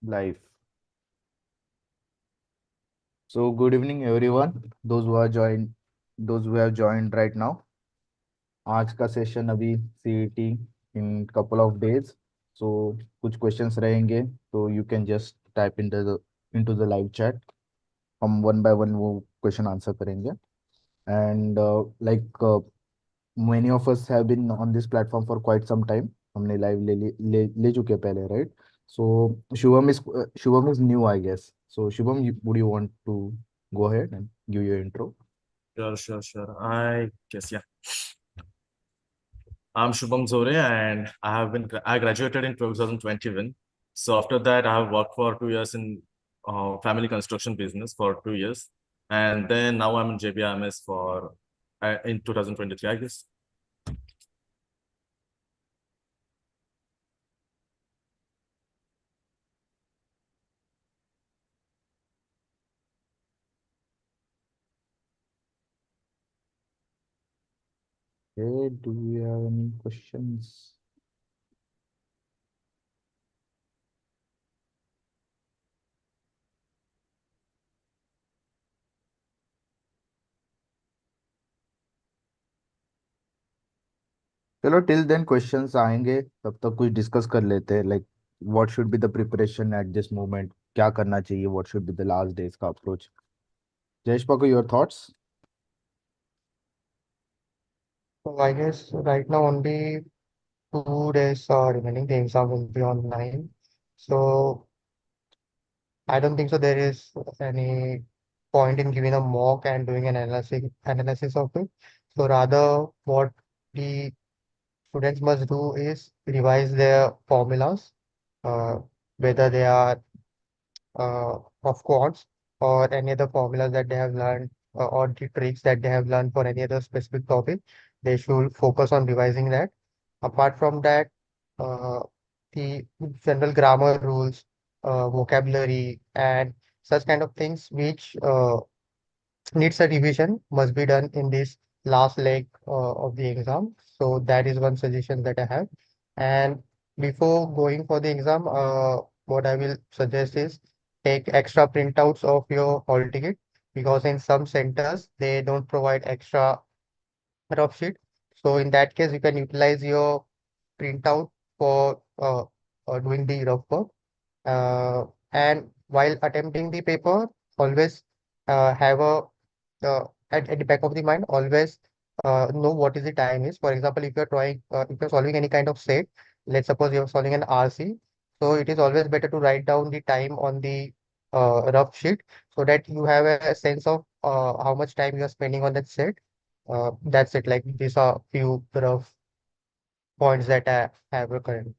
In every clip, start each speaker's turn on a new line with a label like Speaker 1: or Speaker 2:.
Speaker 1: Life. So good evening everyone. Those who have joined right now. आज का session अभी CET in couple of days. So कुछ questions रहेंगे तो you can just type into the live chat. हम one by one वो question answer करेंगे. And many of us have been on this platform for quite some time. हमने live ले चुके हैं पहले, right? So Shubham is new, I guess. So Shubham, would you want to go ahead and give your intro?
Speaker 2: Sure. I guess, yeah. I'm Shubham Zore, and I graduated in 2021. So after that, I have worked for 2 years in family construction business for 2 years, and then now I'm in JBIMS for in 2023, I guess.
Speaker 1: Okay, do you have any questions? चलो till then questions आएंगे तब तक कुछ discuss कर लेते हैं like what should be the preparation at this moment, क्या करना चाहिए, what should be the last days का approach. Jayesh Paku, your thoughts?
Speaker 3: So I guess right now only 2 days are remaining. The exam will be online. So I don't think so there is any point in giving a mock and doing an analysis of it. So rather what the students must do is revise their formulas, uh, whether they are of quads or any other formulas that they have learned or the tricks that they have learned for any other specific topic. They should focus on revising that. Apart from that, uh, the general grammar rules, vocabulary, and such kind of things which needs a revision must be done in this last leg of the exam. So that is one suggestion that I have. And before going for the exam, what I will suggest is take extra printouts of your hall ticket because in some centers they don't provide extra rough sheet. So in that case, you can utilize your printout for doing the rough work. And while attempting the paper, always have a at the back of the mind, always know what is the time is. For example, if you're solving any kind of set, let's suppose you're solving an RC, so it is always better to write down the time on the rough sheet so that you have a sense of how much time you are spending on that set. That's it. Like these are few rough points that I have recurrent.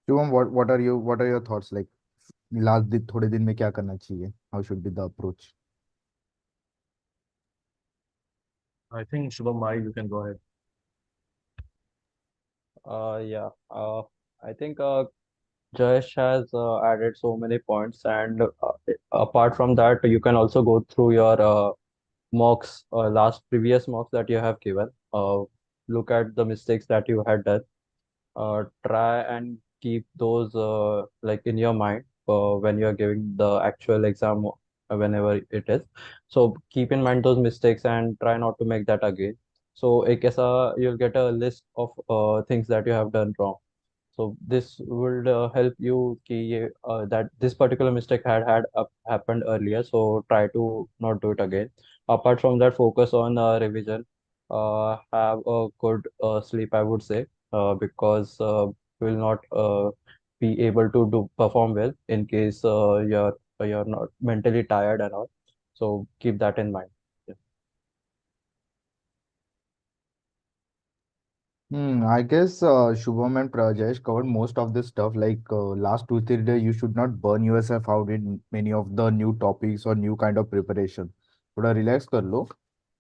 Speaker 1: Shubham, what are your thoughts like last दिन थोड़े दिन में क्या करना चाहिए? How should be the approach?
Speaker 2: I think Shubham, you can go ahead.
Speaker 4: Yeah. I think Jayesh has added so many points, and apart from that, you can also go through your mocks, last previous mocks that you have given. Look at the mistakes that you had done. Try and keep those like in your mind when you are giving the actual exam, whenever it is. So keep in mind those mistakes and try not to make that again. So एक ऐसा you'll get a list of things that you have done wrong. So this will help you that this particular mistake had happened earlier. So try to not do it again. Apart from that, focus on revision. Have a good sleep, I would say, because you will not be able to do perform well in case you're not mentally tired and all. So keep that in mind. Yeah.
Speaker 1: I guess Shubham and Prajesh covered most of this stuff. Like last 2 3 days, you should not burn yourself out in many of the new topics or new kind of preparation. थोड़ा relax कर लो.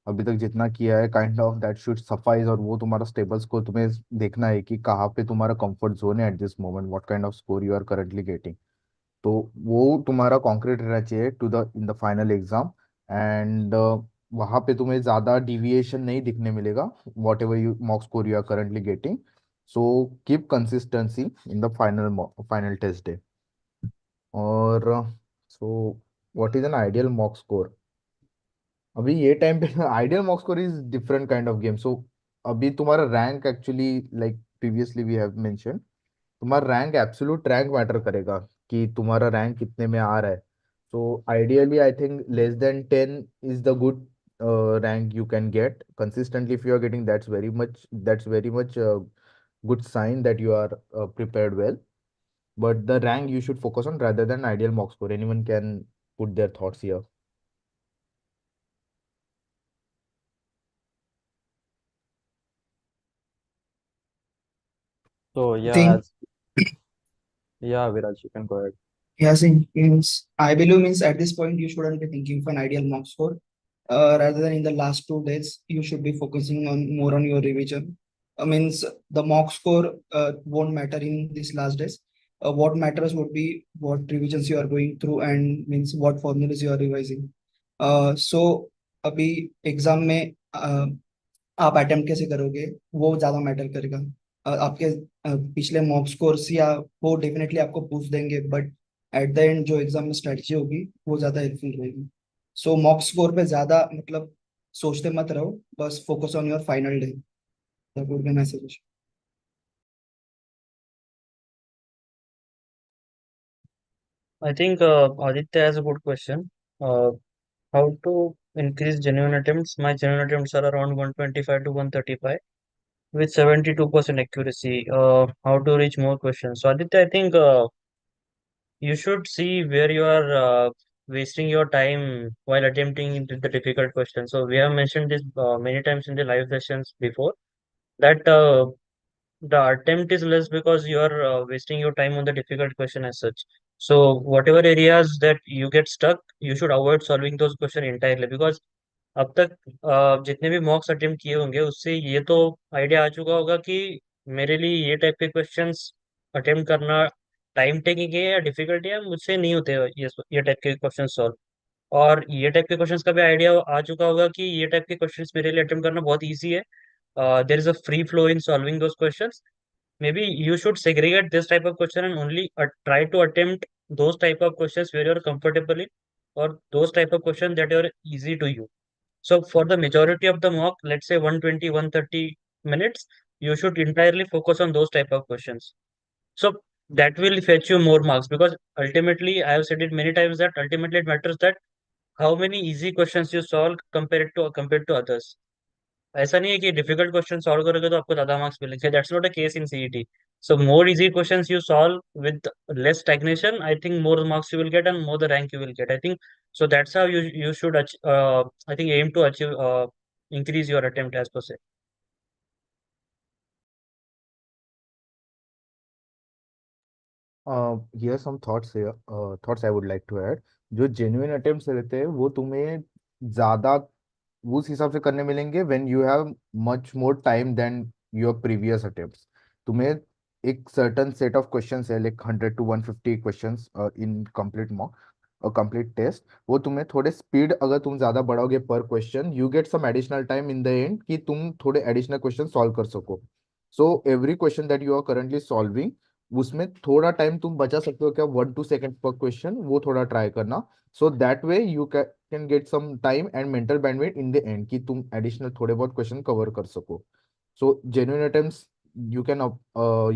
Speaker 1: अभी तक जितना किया है kind of that should suffice, और वो तुम्हारा स्टेबल स्कोर तुम्हें देखना है कि कहाँ पे तुम्हारा कंफर्ट जोन है at this moment, what kind of score you are currently getting. तो वो तुम्हारा कॉन्क्रीट रहना चाहिए to the in the final exam. And वहाँ पे तुम्हें ज़्यादा डिविएशन नहीं दिखने मिलेगा whatever you mock score you are currently getting. So keep consistency in the final test day. और so what is an ideal mock score? अभी ये टाइम पे ideal mock score is different kind of game. So अभी तुम्हारा rank actually like previously we have mention, तुम्हारा rank absolute rank matter करेगा कि तुम्हारा रैंक कितने में आ रहा है. So ideally I think less than 10 is the good rank you can get consistently. If you are getting, that's very much good sign that you are prepared well. But the rank you should focus on rather than ideal mock score. Anyone can put their thoughts here.
Speaker 4: So
Speaker 5: I
Speaker 4: yeah,
Speaker 5: think,
Speaker 4: as yeah, Viraj, you can go ahead.
Speaker 5: yes, means I believe means at this point you shouldn't be thinking of an ideal mock score. Rather than in the last 2 days, you should be focusing on more on your revision. Means the mock score won't matter in these last days. What matters would be what revisions you are going through and means what formulas you are revising. So अभी exam में आप attempt कैसे करोगे वो ज्यादा matter करेगा. आपके पिछले मॉक स्कोर्स या वो डेफिनेटली आपको पूछ देंगे बट एट द एंड जो एग्जाम में स्ट्रेटजी होगी वो ज्यादा हेल्पफुल रहेगी. सो मॉक स्कोर पे ज्यादा मतलब सोचते मत रहो, बस focus on your final day. That would be my suggestion.
Speaker 6: I think Aditya has a good question. How to increase genuine attempts? My genuine attempts are around 125 to 135 with 72% accuracy. How to reach more questions? So Aditya, I think you should see where you are wasting your time while attempting the difficult questions. So we have mentioned this many times in the live sessions before that the attempt is less because you are wasting your time on the difficult question as such. So whatever areas that you get stuck, you should avoid solving those questions entirely because अब तक जितने भी मॉक्स attempt किए होंगे उससे ये तो idea आ चुका होगा कि मेरे लिए ये टाइप के क्वेश्चंस अटेम्प्ट करना टाइम टेकिंग है या डिफिकल्ट है, मुझसे नहीं होते ये टाइप के क्वेश्चन सॉल्व. और ये टाइप के क्वेश्चंस का भी आइडिया आ चुका होगा कि ये टाइप के क्वेश्चंस मेरे लिए अटेम्प्ट करना बहुत ईजी है. There is a free flow in solving those questions. Maybe you should segregate this type of question and only try to attempt those type of questions where you're comfortable in, or those type of questions that are easy to you. So for the majority of the mock, let's say 120, 130 minutes, you should entirely focus on those type of questions. So that will fetch you more marks because ultimately, I have said it many times that ultimately it matters that how many easy questions you solve compared to others. ऐसा नहीं है कि difficult question solve करोगे तो आपको ज्यादा marks मिलेंगे. That's not a case in CET. So more easy questions you solve with less stagnation, I think more marks you will get and more the rank you will get. I think so. That's how you should I think aim to achieve increase your attempt as per se.
Speaker 1: Here some thoughts here. Thoughts I would like to add. जो genuine attempts रहते हैं वो तुम्हें ज्यादा उस हिसाब से करने मिलेंगे when you have much more time then your previous attempts. तुम्हें एक सर्टन सेट ऑफ क्वेश्चंस है like 100 to 150 questions in complete mock और कंप्लीट टेस्ट. वो तुम्हें थोड़े स्पीड अगर तुम ज्यादा बढ़ाओगे पर question you get some additional time in the end कि तुम थोड़े एडिशनल क्वेश्चन सॉल्व कर सको. So every question that you are currently solving उसमें थोड़ा टाइम तुम बचा सकते हो क्या 1-2 सेकंड पर क्वेश्चन, वो थोड़ा ट्राई करना. So that way you can get some time and mental bandwidth in the end कि तुम एडिशनल थोड़े बहुत क्वेश्चन कवर कर सको. सो genuine attempts you can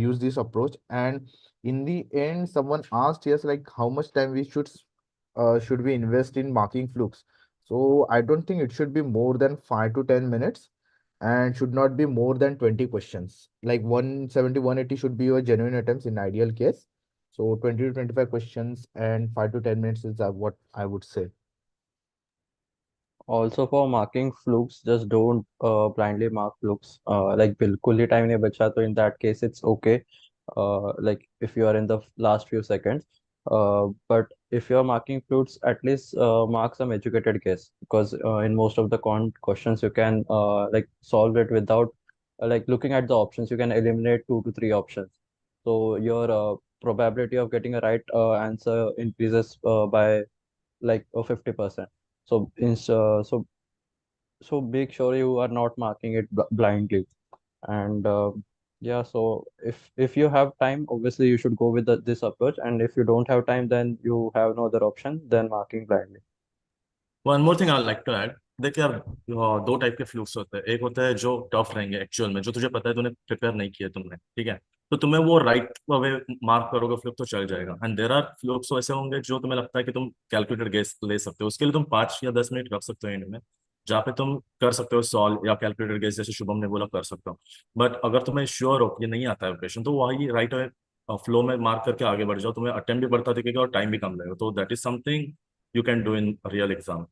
Speaker 1: use this approach. And in the end someone asked yes like how much time we should we invest in marking flukes. So I don't think it should be more than 5 to 10 minutes and should not be more than 20 questions. Like 170, 180 should be your genuine attempts in ideal case. So 20 to 25 questions and 5 to 10 minutes is what I would say.
Speaker 4: Also for marking flukes, just don't blindly mark flukes. Like बिल्कुल ही time नहीं बचा तो in that case it's okay. Like if you are in the last few seconds. But if you are marking flukes, at least mark some educated guess because in most of the questions you can like solve it without like looking at the options. You can eliminate 2 to 3 options. So your probability of getting a right answer increases by like 50%. So so make sure you are not marking it blindly. And Yeah, so if you have time, obviously you should go with this approach, and if you don't have time, then you have no other option than marking blindly.
Speaker 2: One more thing I like to add. देखिए यार, दो type के flukes होते हैं। एक होता है जो टफ रहेंगे एक्चुअल में, जो तुझे पता है तूने प्रिपेयर नहीं किया तुमने, ठीक है, तो तुम्हें वो राइट वे मार्क करोगे फ्लूक तो चल जाएगा। एंड देर आर फ्लूक्स ऐसे होंगे जो तुम्हें लगता है कि तुम कैलकुलेटेड गेस ले सकते हो, उसके लिए तुम 5 या 10 मिनट रख सकते हो एंड में, जहाँ पे तुम कर सकते हो सॉल्व या कैलकुलेटेड गेस, जैसे शुभम ने बोला कर सकता हो। बट अगर तुम्हें श्योर हो कि ये नहीं आता है क्वेश्चन, तो वही राइट फ्लो में मार्क करके आगे बढ़ जाओ, तुम्हें अटेम्प्ट भी बढ़ता दिखेगा और टाइम भी कम लगेगा। तो that is something you can do in real exam.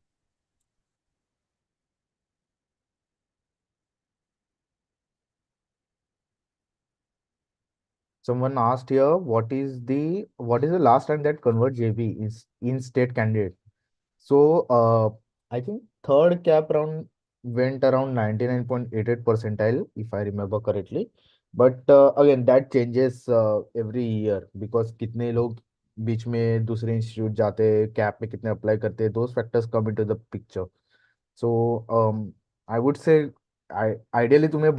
Speaker 1: Someone asked here, what is the last rank that convert JB is in state candidate? So I think third cap round went around 99.88 percentile, if I remember correctly. But again, that changes every year because कितने लोग बीच में दूसरे institute जाते हैं, cap में कितने apply करते हैं, those factors come into the picture. So I would say ideally तुम्हें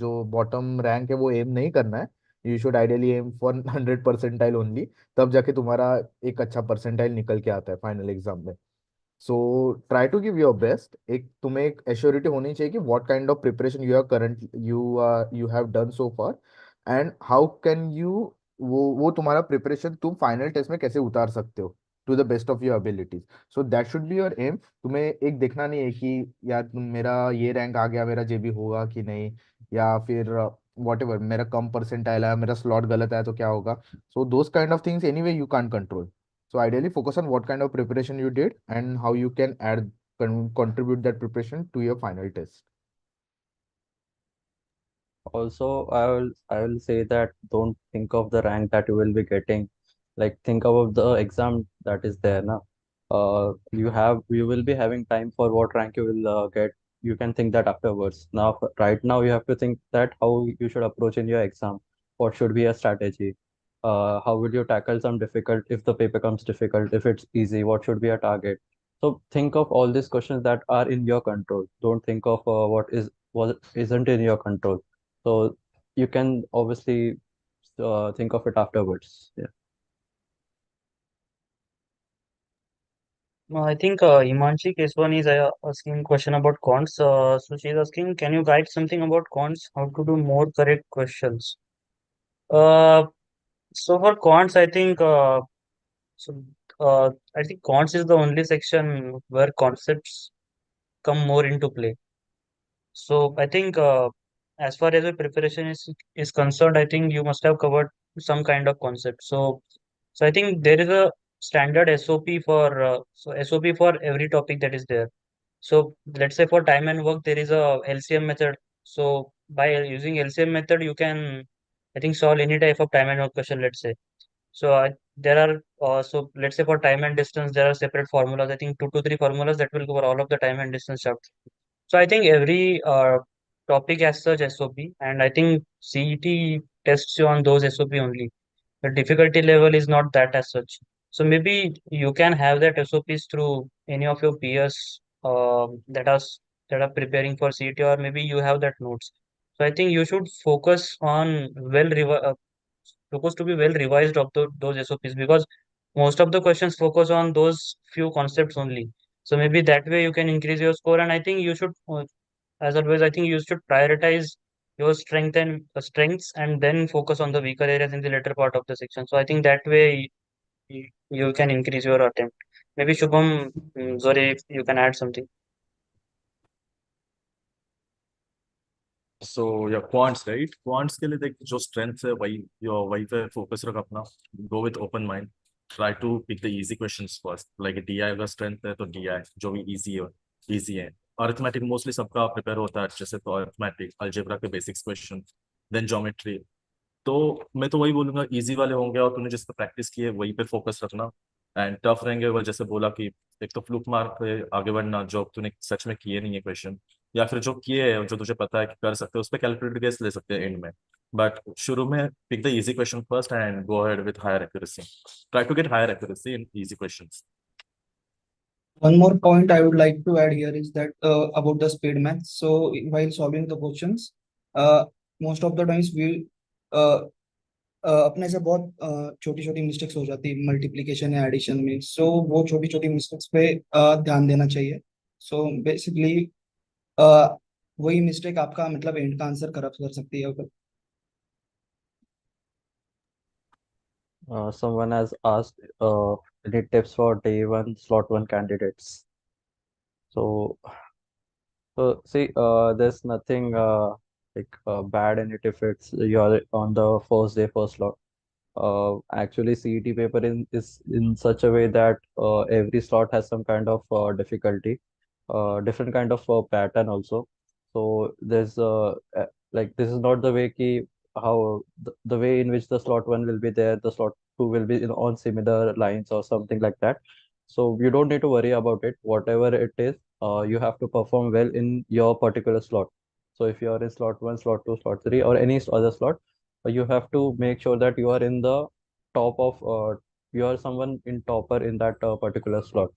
Speaker 1: जो बॉटम रैंक है वो एम नहीं करना है. You should ideally aim for 100 percentile only. तब जाके तुम्हारा एक अच्छा परसेंटाइल निकल के आता है फाइनल एग्जाम में. So try to give your best. एक तुम्हें एक एश्योरिटी होनी चाहिए कि what kind of preparation you have done so far and how can you वो तुम्हारा प्रिपरेशन तुम फाइनल टेस्ट में कैसे उतार सकते हो to the best of your abilities. So that should be your aim. तुम्हें एक देखना नहीं है कि यार मेरा ये रैंक आ गया, मेरा जेबी होगा कि नहीं, या फिर वॉट एवर मेरा कम परसेंटाइल आया, मेरा स्लॉट गलत आया तो क्या होगा. So those kind of things any way you can control. So ideally focus on what kind of preparation you did and how you can contribute that preparation to your final test.
Speaker 4: Also, I will say that don't think of the rank that you will be getting. Like think about the exam that is there now. You will be having time for what rank you will get. You can think that afterwards. Now, right now, you have to think that how you should approach in your exam. What should be a strategy? How will you tackle some difficult if the paper comes difficult? If it's easy, what should be a target? So think of all these questions that are in your control. Don't think of what isn't in your control. So you can obviously think of it afterwards. Yeah.
Speaker 6: I think Imanshi Keswani is asking question about cons. So she's asking, can you guide something about cons? How to do more correct questions? Uh, so for cons, so I think cons is the only section where concepts come more into play. So I think as far as the preparation is concerned, I think you must have covered some kind of concept. So I think there is a standard SOP for SOP for every topic that is there. So let's say for time and work, there is a LCM method. So by using LCM method, you can I think solve any type of time and work question. Let's say. So there are so let's say for time and distance, there are separate formulas. I think 2 to 3 formulas that will cover all of the time and distance chapter. So I think every topic has such SOP, and I think CET tests you on those SOP only. The difficulty level is not that as such. So maybe you can have that SOPs through any of your peers that are preparing for CET, or maybe you have that notes. So I think you should focus on focus to be well revised of those SOPs, because most of the questions focus on those few concepts only. So maybe that way you can increase your score, and I think you should as always, I think you should prioritize your strengths and then focus on the weaker areas in the later part of the section. So I think that way you can increase your attempt. Maybe Shubham, Zore, if you can add something.
Speaker 2: सो या quants right, quants के लिए देख जो strength है वही पे focus रख अपना। Go with open mind, try to pick the easy questions first. Like DI अगर स्ट्रेंथ है तो डीआई जो भी इजी है। अरिथमेटिक मोस्टली सबका प्रिपेयर होता है अच्छे से, तो अरिथमेटिक अलजेब्रा के बेसिक्स क्वेश्चन, देन ज्योमेट्री। तो मैं तो वही बोलूंगा इजी वाले होंगे और तूने जिस पर प्रैक्टिस की है वही पे फोकस रखना। एंड टफ रहेंगे वो जैसे बोला कि एक तो फ्लूक मार्क पे आगे बढ़ना, जो तूने सच में किए नहीं है क्वेश्चन, या फिर जो किए हैं जो तुझे पता है कि कर सकते हो उस पर कैलकुलेटेड गेस ले सकते हैं एंड में। बट शुरू में pick the easy question first and go ahead with higher accuracy. Try to get higher accuracy in easy questions.
Speaker 5: One more point I would like to add here is that about the speed math. So while solving the questions, uh, most of the times we अपने से बहुत छोटी छोटी mistakes हो जाती है multiplication या addition में, सो वो छोटी छोटी मिस्टेक्स पे ध्यान देना चाहिए। सो बेसिकली वही मिस्टेक आपका मतलब एंड का आंसर करप्ट कर सकती है।
Speaker 4: Someone has asked any tips for day one slot one candidates. So, see, there's nothing bad in it if it's you're on the first day, first slot. Actually, CET paper is in such a way that every slot has some kind of difficulty, different kind of pattern also. So like this is not the way ki how the way in which the slot one will be there, the slot two will be on similar lines or something like that. So you don't need to worry about it. Whatever it is, you have to perform well in your particular slot. So if you are in slot one, slot two, slot three, or any other slot, you have to make sure that you are in the top of you are someone in topper in that particular slot.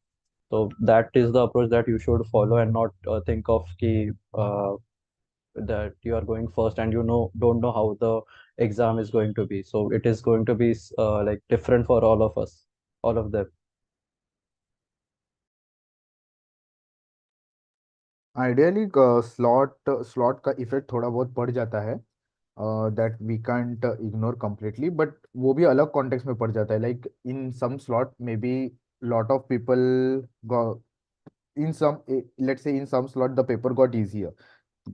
Speaker 4: So that is the approach that you should follow and not think of that you are going first and don't know how the exam is going to be. So it is going to be like different for all of us, all of them.
Speaker 1: Ideally slot का effect थोड़ा बहुत पड़ जाता है, that we can't ignore completely, but वो भी अलग context में पड़ जाता है, like in some slot maybe lot of people in some let's say in some slot the paper got easier,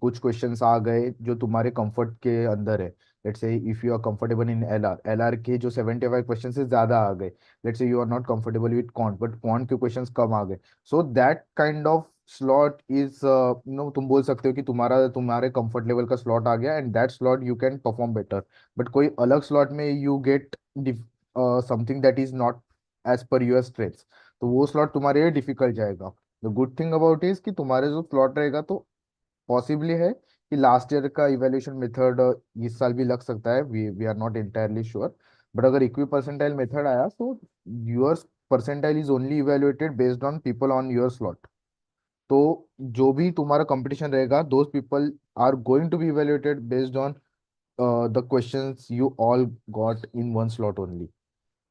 Speaker 1: कुछ क्वेश्चंस आ गए जो तुम्हारे कंफर्ट के अंदर है। Let's say if you are comfortable in LR के जो 75 क्वेश्चन से ज्यादा आ गए। Let's say you are not comfortable with quant but quant के क्वेश्चंस कम आ गए। So that kind of slot is no, तुम बोल सकते हो कि तुम्हारे कंफर्ट लेवल का स्लॉट आ गया and that slot you can perform better. But कोई अलग स्लॉट में you get something that is not as per your strength, तो वो स्लॉट तुम्हारे लिए डिफिकल्ट जाएगा। The good thing about is कि तुम्हारे जो स्लॉट रहेगा तो पॉसिबली है कि लास्ट ईयर का इवैल्यूएशन मेथड इस साल भी लग सकता है, we are not entirely sure. But अगर इक्वी परसेंटाइल मेथड आया तो your percentile is only evaluated based on people on your slot. तो जो भी तुम्हारा कंपटीशन रहेगा those people are going to be evaluated based on the questions you all got in one slot only.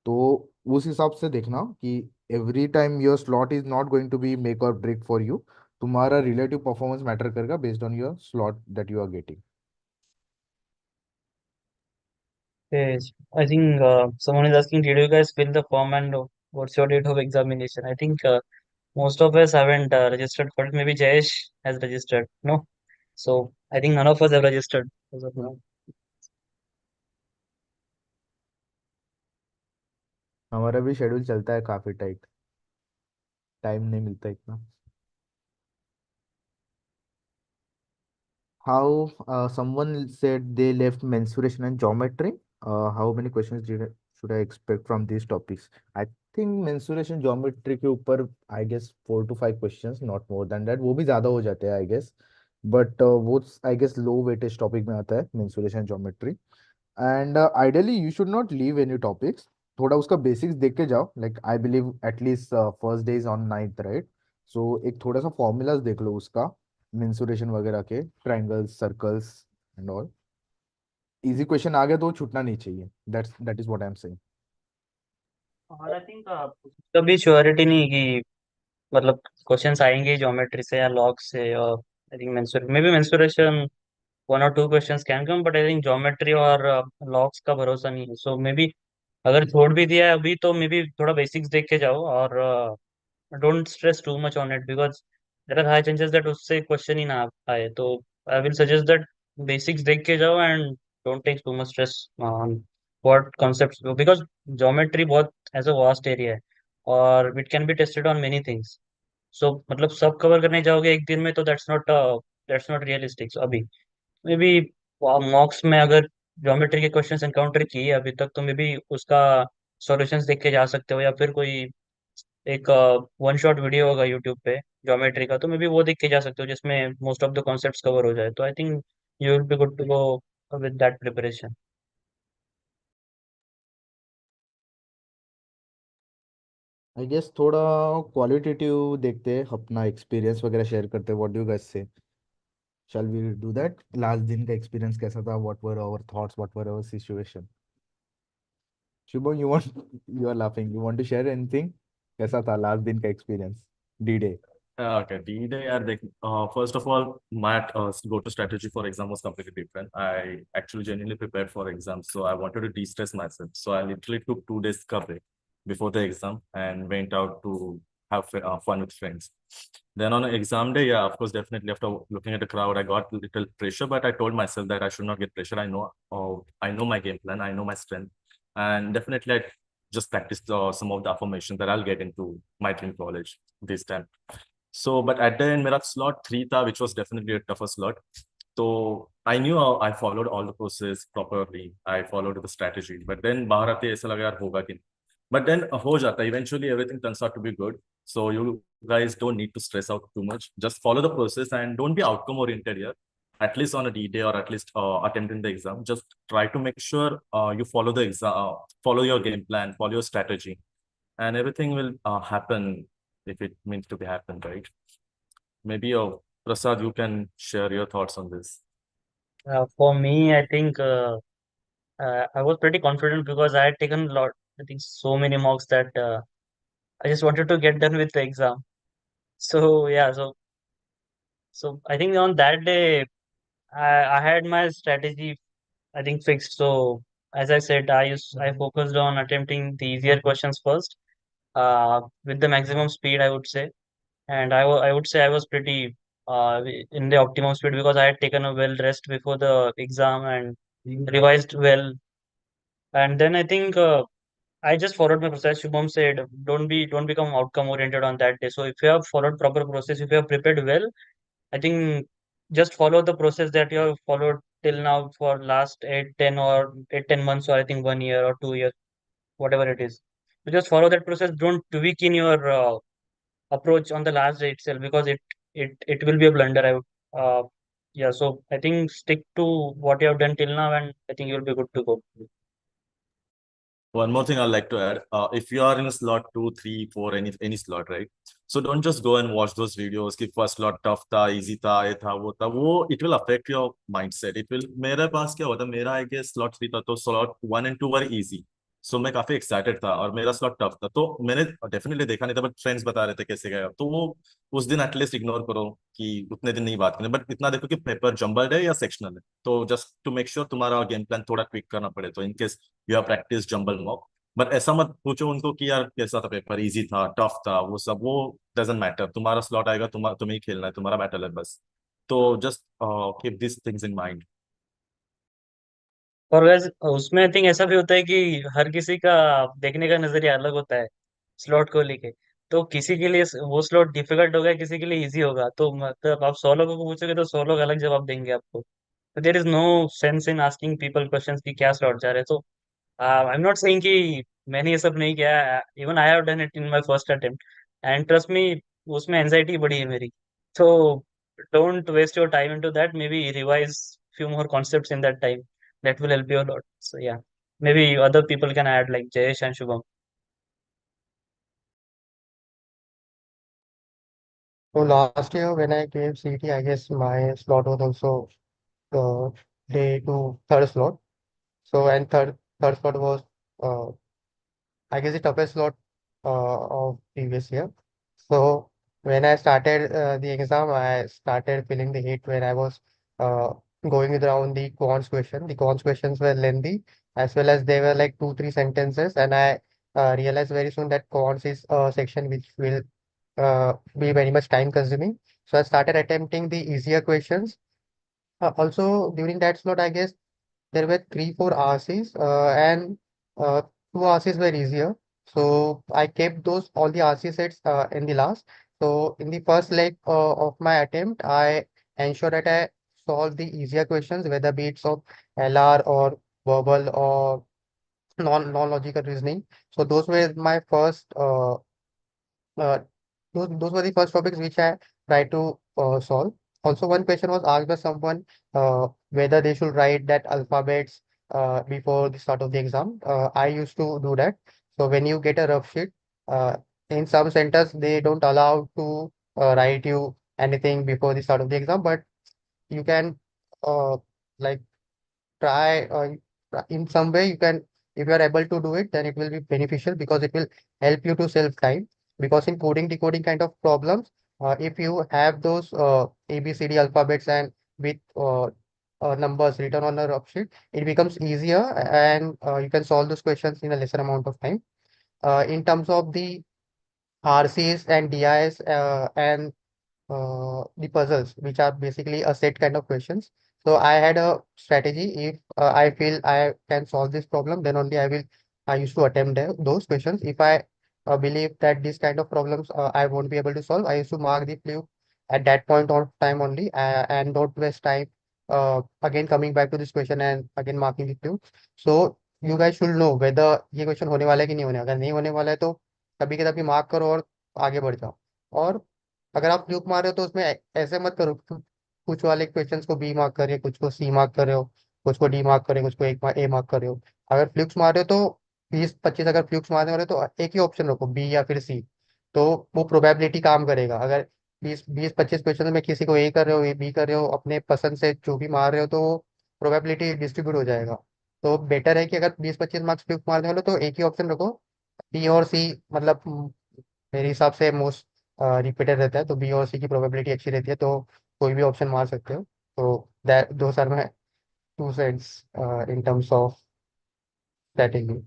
Speaker 1: तो उस हिसाब से देखना कि every time your slot is not going to be make और ब्रेक फॉर यू। तुम्हारा relative performance matter करेगा based on your slot that you are getting.
Speaker 6: Yes, I think someone is asking, did you guys fill the form and what's your date of examination? I think most of us haven't registered for it. Maybe Jayesh has registered. No? So I think none of us have registered as of now.
Speaker 1: हमारा भी schedule चलता है काफी tight, time नहीं मिलता इतना। How someone said they left mensuration and geometry. How many questions should I expect from these topics? I think mensuration geometry के ऊपर I guess 4 to 5 questions, not more than that. वो भी ज़्यादा हो जाते हैं I guess. But वो I guess low weightage topic में आता है mensuration geometry. And ideally you should not leave any topics, थोड़ा उसका बेसिक्स देख के जाओ। Like I believe at least first day is on ninth, right? So एक थोड़ा सा फॉर्मूलाज देख लो उसका, मेंसुरेशन वगैरह के, triangles, circles and all. Easy question आ गया तो वो छूटना नहीं चाहिए, that is what I am saying.
Speaker 6: और आई थिंक कभी श्योरिटी नहीं कि मतलब क्वेश्चंस आएंगे ज्योमेट्री से या लॉग से, और I think mensuration may be mensuration one और two questions can come, but I think geometry और लॉग्स का भरोसा नहीं है। सो मे बी अगर छोड़ भी दिया है अभी तो मे बी थोड़ा बेसिक्स देख के जाओ, और don't stress too much on it because there are high chances that उससे क्वेश्चन ही ना आए। तो I will suggest that basics देख के जाओ and don't take too much stress on what concepts, because geometry बहुत एज अ वास्ट एरिया है और it can be tested on many things. So मतलब सब कवर करने जाओगे एक दिन में तो दैट्स नॉट रियलिस्टिक अभी। मे बी मॉक्स में अगर ज्योमेट्री के क्वेश्चंस एनकाउंटर किए अभी तक तो मे बी उसका सॉल्यूशंस देख के जा सकते हो, या फिर कोई एक वन शॉट वीडियो होगा यूट्यूब पे ज्योमेट्री का तो मे बी वो देख के जा सकते हो जिसमें most of the concepts cover हो जाए। तो I think you will be good to go with that preparation.
Speaker 1: I guess थोड़ा क्वालिटेटिव देखते हैं, अपना एक्सपीरियंस वगैरह शेयर करते हैं। What do you guys say? Shall we do that? Last दिन का एक्सपीरियंस कैसा था? What were our thoughts? What were our situation? Shubham, you want you are laughing. You want to share anything? कैसा था last दिन का experience? D-Day.
Speaker 2: Okay, D-Day, first of all, my go-to strategy for exam was completely different. I actually genuinely prepared for exams, so I wanted to de-stress myself. So I literally took 2 days cover before the exam and went out to have fun with friends. Then on exam day, yeah, of course, definitely after looking at the crowd, I got a little pressure, but I told myself that I should not get pressure. I know my game plan, I know my strength, and definitely I just practiced some of the affirmations that I'll get into my dream college this time. So, but at the end, मेरा slot 3 था, which was definitely a tougher slot. So I knew I followed all the process properly. I followed the strategy. But then बाहर आते ऐसा लगा यार होगा कि नहीं. But then हो जाता. Eventually, everything turns out to be good. So you guys don't need to stress out too much. Just follow the process and don't be outcome oriented here. At least on a D-Day or at least attempting the exam, just try to make sure you follow the exam, follow your game plan, follow your strategy, and everything will happen if it means to be happen, right? Maybe Prasad, you can share your thoughts on this.
Speaker 6: For me, I think I was pretty confident because I had taken a lot, I think so many mocks that I just wanted to get done with the exam. So yeah, so I think on that day I had my strategy I think fixed. So as I said, I focused on attempting the easier questions first, with the maximum speed, I would say. And I would say I was pretty in the optimum speed because I had taken a well rest before the exam and revised well. And then I think I just followed my process. Shubham said, don't become outcome oriented on that day. So if you have followed proper process, if you have prepared well, I think just follow the process that you have followed till now for last 8, 10 months, or I think 1 year or 2 years, whatever it is. So just follow that process. Don't tweak in your approach on the last day itself because it will be a blunder. Yeah. So I think stick to what you have done till now, and I think you'll be good to go.
Speaker 2: One more thing I'd like to add. If you are in a slot 2, 3, 4, any slot, right? So don't just go and watch those videos. कि first slot tough था, easy था, ये था, वो था. वो it will affect your mindset. It will. मेरे पास क्या होता? मेरा I guess slot 3 था, तो slot 1 and 2 were easy. So मैं काफी excited था और मेरा slot tough था. तो मैंने definitely देखा नहीं था, but friends बता रहे थे कैसे गया. तो वो उस दिन एटलीस्ट इग्नोर करो कि उतने दिन नहीं बात करनी, बट इतना देखो कि पेपर जम्बल्ड है या सेक्शनल है. तो जस्ट टू मेक श्योर तुम्हारा गेम प्लान थोड़ा ट्विक करना पड़े. तो in case you have practice jumble mock, but ऐसा मत पूछो उनको कि यार कैसा था पेपर, इजी था, टफ था, वो सब वो डजेंट मैटर. तुम्हारा स्लॉट आएगा, तुम्हें ही खेलना है, तुम्हारा बैटल है बस. तो just keep this things in mind.
Speaker 6: और वैसे उसमें आई थिंक ऐसा भी होता है कि हर किसी का देखने का नजरिया अलग होता है स्लॉट को लेके। तो किसी के लिए वो स्लॉट डिफिकल्ट होगा, किसी के लिए इजी होगा। तो मतलब आप 100 लोगों को पूछोगे तो 100 लोग अलग जवाब देंगे आपको। तो there is no sense in asking people questions कि क्या स्लॉट जा रहे हैं। तो आई एम नॉट सेइंग कि मैंने ये सब नहीं किया, even I have done it in my first attempt and trust me, उसमें एंजाइटी बड़ी है मेरी। तो don't waste your time into that, maybe revise few more concepts in that time. That will help you a lot. So yeah, maybe other people can add like Jayesh and Shubham.
Speaker 3: So last year when I gave CT, I guess my slot was also the day to third slot. So and third slot was uh, I guess the toughest slot of previous year. So when I started the exam, I started feeling the heat when I was uh, going around the quants question. The quants questions were lengthy as well as they were like 2, 3 sentences, and I realized very soon that quants is a section which will be very much time consuming. So I started attempting the easier questions. Also during that slot, I guess there were 3, 4 RCs, and uh, 2 RCs were easier. So I kept those all the RC sets in the last. So in the first leg of my attempt, I ensured that I solve the easier questions, whether be it of LR or verbal or non-logical reasoning. So those were my first uh, those were the first topics which I tried to solve. Also, one question was asked by someone whether they should write that alphabets before the start of the exam. I used to do that. So when you get a rough sheet, uh, in some centers they don't allow to write you anything before the start of the exam. But you can like try in some way you can, if you are able to do it, then it will be beneficial because it will help you to save time. Because in coding decoding kind of problems, if you have those ABCD alphabets and with numbers written on a rough sheet, it becomes easier, and you can solve those questions in a lesser amount of time. In terms of the RCs and DIs and the puzzles, which are basically a set kind of questions. So I had a strategy. If I feel I can solve this problem, then only I used to attempt those questions. If I believe that this kind of problems I won't be able to solve, I used to mark the fluke at that point of time only, and don't waste time again coming back to this question and again marking the fluke. So you guys should know whether ये question होने वाला है कि नहीं होने वाला। अगर नहीं होने वाला है तो कभी के तभी मार्क करो और आगे बढ़ जाओ। और अगर आप फ्लूक मार रहे हो तो उसमें ऐसे मत करो कुछ वाले क्वेश्चंस को बी मार्क कर रहे हो, कुछ को सी मार्क कर रहे हो, कुछ को डी मार्क कर रहे हो, कुछ को एक ए मार्क कर रहे हो। अगर फ्लूक्स मार रहे हो तो 20-25 अगर फ्लूक्स मारने वाले हो तो एक ही ऑप्शन रखो, बी या फिर सी। तो वो प्रोबेबिलिटी काम करेगा। अगर 20-25 क्वेश्चन में किसी को ए कर रहे हो, ए बी कर रहे हो, अपने पसंद से जो भी मार रहे हो, तो वो प्रोबेबिलिटी डिस्ट्रीब्यूट हो जाएगा। तो बेटर है कि अगर 20-25 मार्क्स फ्लूक मारने वाले हो तो एक ही ऑप्शन रखो, बी और सी। मतलब मेरे हिसाब से मोस्ट रिपीटेड रहता है, तो बी और सी की प्रोबेबिलिटी अच्छी रहती है, तो कोई भी ऑप्शन मार सकते हो। तो that those are my two cents in terms of strategy.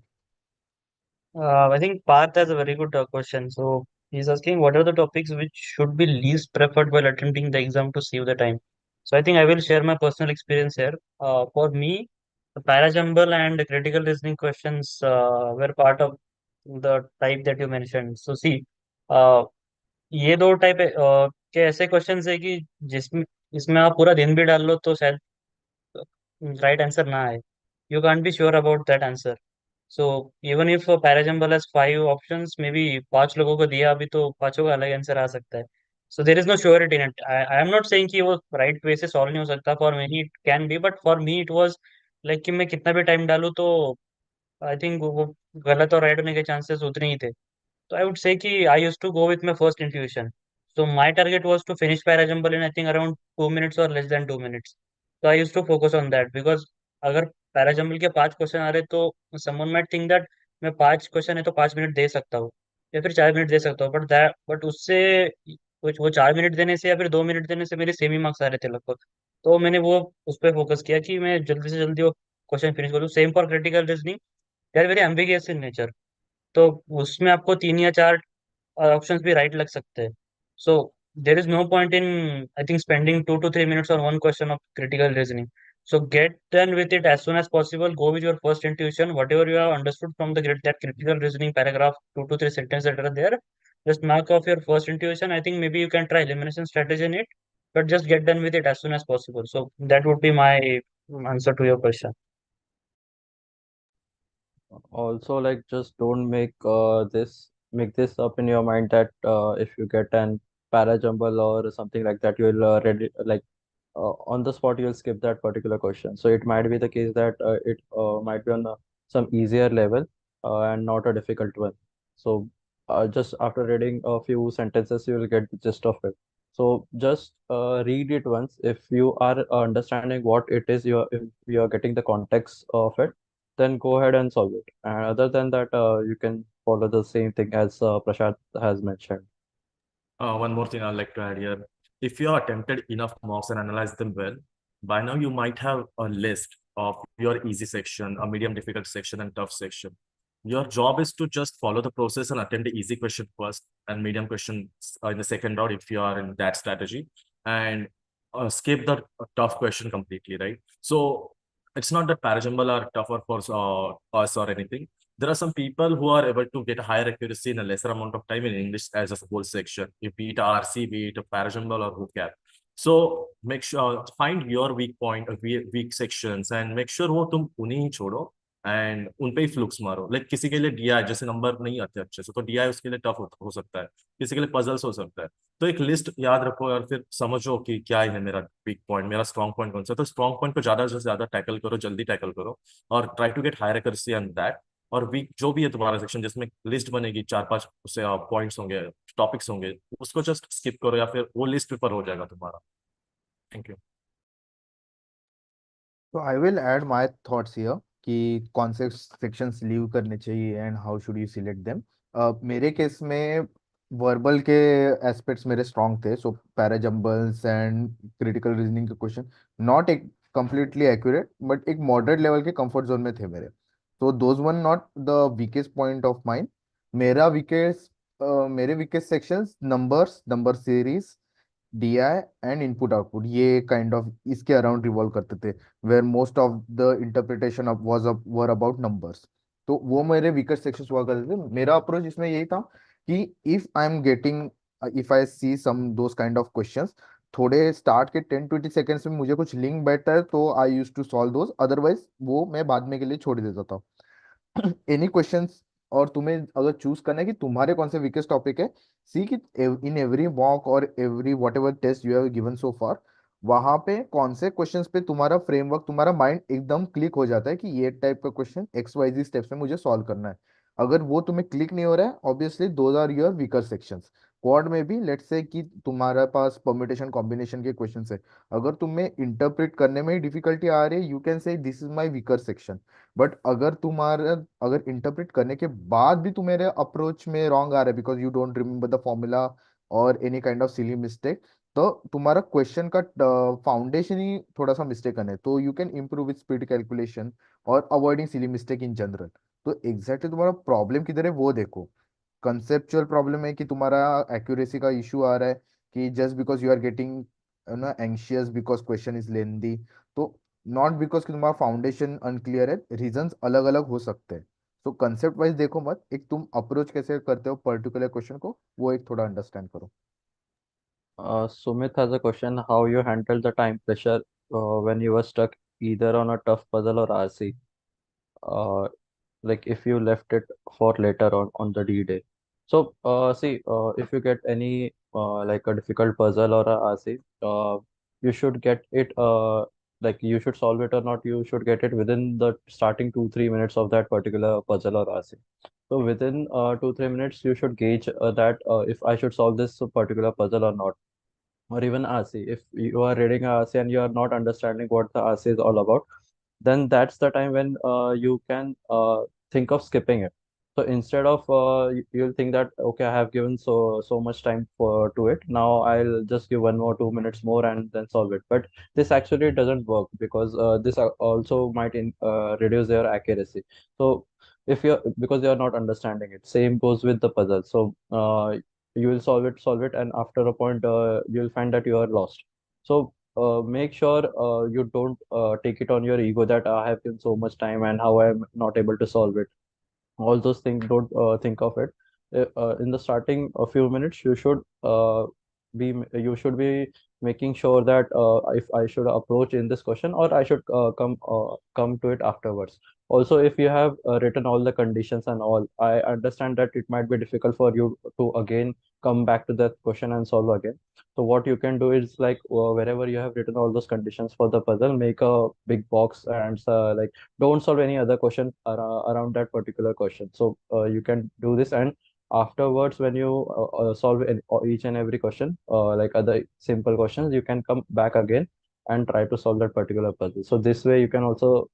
Speaker 6: I think Parth has a very good question. So he's asking, what are the topics which should be least preferred while attempting the exam to save the time? So I think I will share my personal experience here. For me, the parajumble and the critical reasoning questions were part of the type that you mentioned. So see, uh, ये दो type के ऐसे questions है कि जिसमें इसमें आप पूरा दिन भी डाल लो तो शायद राइट आंसर ना आए. You can't be sure about that answer. So even if parajumble has 5 options, maybe 5 लोगों को दिया अभी तो पांचों का अलग आंसर आ सकता है. So there is no surety in it. I am not saying कि वो right way से solve नहीं हो सकता. For many it can be, but for me it was like कि मैं कितना भी टाइम डालूँ तो I think वो गलत और right होने के chances उतने ही थे. So I would say कि I used to go with my first intuition. So my target was to finish parajumble in I think around 2 minutes or less than 2 minutes. So I used to focus on that because अगर parajumble के 5 question आ रहे तो someone might think that मैं 5 question है तो 5 minute दे सकता हूँ या फिर 4 मिनट दे सकता हूँ, बट उससे कुछ वो 4 मिनट देने से या फिर 2 मिनट देने से मेरे सेम ही मार्क्स आ रहे थे लगभग. तो मैंने वो उस पर फोकस किया कि मैं जल्दी से जल्दी वो क्वेश्चन फिनिश करूँ. Same for critical reasoning, they are very ambiguous in nature. तो उसमें आपको 3 या 4 ऑप्शंस भी राइट लग सकते हैं. So there is no point in I think spending 2 to 3 minutes on one question of critical reasoning. So get done with it as soon as possible. Go with your first intuition. Whatever you have understood from that critical reasoning paragraph, 2 to 3 sentences that are there, just mark off your first intuition. I think maybe you can try elimination strategy in it, but just get done with it as soon as possible. So that would be my answer to your question.
Speaker 4: Also, like, just don't make this up in your mind that if you get an para jumble or something like that, you will ready like on the spot you'll skip that particular question. So it might be the case that it might be on some easier level and not a difficult one. So just after reading a few sentences, you will get the gist of it. So just read it once. If you are understanding what it is, if you are getting the context of it, then go ahead and solve it. And other than that, you can follow the same thing as Prashad has mentioned.
Speaker 2: One more thing I'd like to add here. If you are attempted enough mocks and analyze them well, by now you might have a list of your easy section, a medium difficult section, and tough section. Your job is to just follow the process and attempt the easy question first and medium question in the second round if you are in that strategy, and skip the tough question completely, right? So it's not that parajumble are tougher for us or anything. There are some people who are able to get a higher accuracy in a lesser amount of time in English as a whole section, if be it RC, be it a parajumble or bootcamp. So make sure find your weak point, weak sections, and make sure वो तुम उन्हें ही छोड़ो and उन पे ही फ्लुक्स मारो. Like किसी के लिए डीआई जैसे नंबर नहीं आते अच्छे से तो डीआई उसके लिए टफ हो सकता है, किसी के लिए पजल्स हो सकता है. तो एक लिस्ट याद रखो और फिर समझो कि क्या है मेरा वीक पॉइंट, मेरा स्ट्रॉन्ग पॉइंट कौन सा है. तो स्ट्रॉन्ग पॉइंट को ज्यादा से ज्यादा टैकल करो, जल्दी टैकल करो और try to get higher accuracy on that. और वीक जो भी है तुम्हारा सेक्शन जिसमें लिस्ट बनेगी 4-5 से पॉइंट्स होंगे, टॉपिक्स होंगे, उसको जस्ट स्किप करो या फिर वो लिस्ट पेपर हो जाएगा तुम्हारा. Thank you.
Speaker 1: तो I will add my thoughts here कि कौन से सेक्शंस लीव करने चाहिए and how should you select them. मेरे केस में वर्बल के एस्पेक्ट्स मेरे स्ट्रॉन्ग थे, so parajumbles and critical reasoning के क्वेश्चन नॉट एक कंप्लीटली एक्यूरेट बट एक मॉडरेट लेवल के कंफर्ट जोन में थे मेरे। तो those one not the weakest point of mind. मेरा वीकेस्ट मेरे weakest sections numbers, number series, DI and input output, ये काइंड ऑफ इसके अराउंड रिवॉल्व करते थे, where most of the interpretation of was were about numbers. तो वो मेरे weakest sections हुआ करते थे। मेरा अप्रोच इसमें यही था कि if I am getting, if I see some those kind of questions, थोड़े स्टार्ट के 10-20 सेकंड्स में मुझे कुछ लिंक बैठता है तो I use to solve those, otherwise वो मैं बाद में के लिए छोड़ देता था। Any questions? और तुम्हें अगर चूज करना है कि तुम्हारे कौन से वीकेस्ट टॉपिक है, सी कि इन एवरी मॉक और every whatever test you have given so far, वहां पे कौन से क्वेश्चंस पे तुम्हारा फ्रेमवर्क, तुम्हारा माइंड एकदम क्लिक हो जाता है कि ये टाइप का क्वेश्चन XYZ स्टेप्स में मुझे सॉल्व करना है। अगर वो तुम्हें क्लिक नहीं हो रहा है, obviously those are your weaker sections. Quant में भी लेट्स से कि तुम्हारे पास परम्यूटेशन कॉम्बिनेशन के क्वेश्चन है, अगर तुम्हें इंटरप्रेट करने में डिफिकल्टी आ रही है, you can say this is my weaker section. But अगर तुम्हारा, अगर इंटरप्रेट करने के बाद भी तुम्हारे अप्रोच में रॉन्ग आ रहा है because you don't remember the formula और any kind of silly mistake, तो तुम्हारा क्वेश्चन का फाउंडेशन ही थोड़ा सा मिस्टेकन है, तो you can improve with speed calculation और avoiding silly mistake in general. तो एग्जैक्टली तुम्हारा प्रॉब्लम किधर है वो देखो। कंसेप्चुअल प्रॉब्लम है कि तुम्हारा एक्यूरेसी का इशू आ रहा है, कि just because you are getting ना anxious because question is lengthy, तो नॉट बिकॉज कि तुम्हारा फाउंडेशन अनक्लियर है, रीजंस अलग अलग हो सकते हैं। तो कंसेप्ट वाइज देखो मत, एक तुम अप्रोच कैसे करते हो पर्टिकुलर क्वेश्चन को, वो एक थोड़ा अंडरस्टैंड करो।
Speaker 4: Sumit has a question: how you handle the time pressure when you were stuck either on a tough puzzle or RC? Uh, like if you left it for later on the D day. So see, if you get any like a difficult puzzle or a RC, you should get it like you should solve it or not, you should get it within the starting 2-3 minutes of that particular puzzle or RC. So within 2-3 minutes, you should gauge that if I should solve this particular puzzle or not, or even RC. If you are reading a RC and you are not understanding what the RC is all about, then that's the time when you can think of skipping it. So instead of you'll think that okay, I have given so much time for to it. Now I'll just give 1 or 2 minutes more and then solve it. But this actually doesn't work because this also might reduce your accuracy. So if you're because you're not understanding it, same goes with the puzzle. So you will solve it, and after a point you'll find that you are lost. So make sure you don't take it on your ego that I have given so much time and how I'm not able to solve it. All those things, don't think of it. In the starting a few minutes, you should be making sure that if I should approach in this question or I should come to it afterwards. Also, if you have written all the conditions and all, I understand that it might be difficult for you to again come back to that question and solve again. So what you can do is like wherever you have written all those conditions for the puzzle, make a big box and like don't solve any other question around that particular question. So you can do this, and afterwards when you solve each and every question like other simple questions, you can come back again and try to solve that particular puzzle. So this way you can also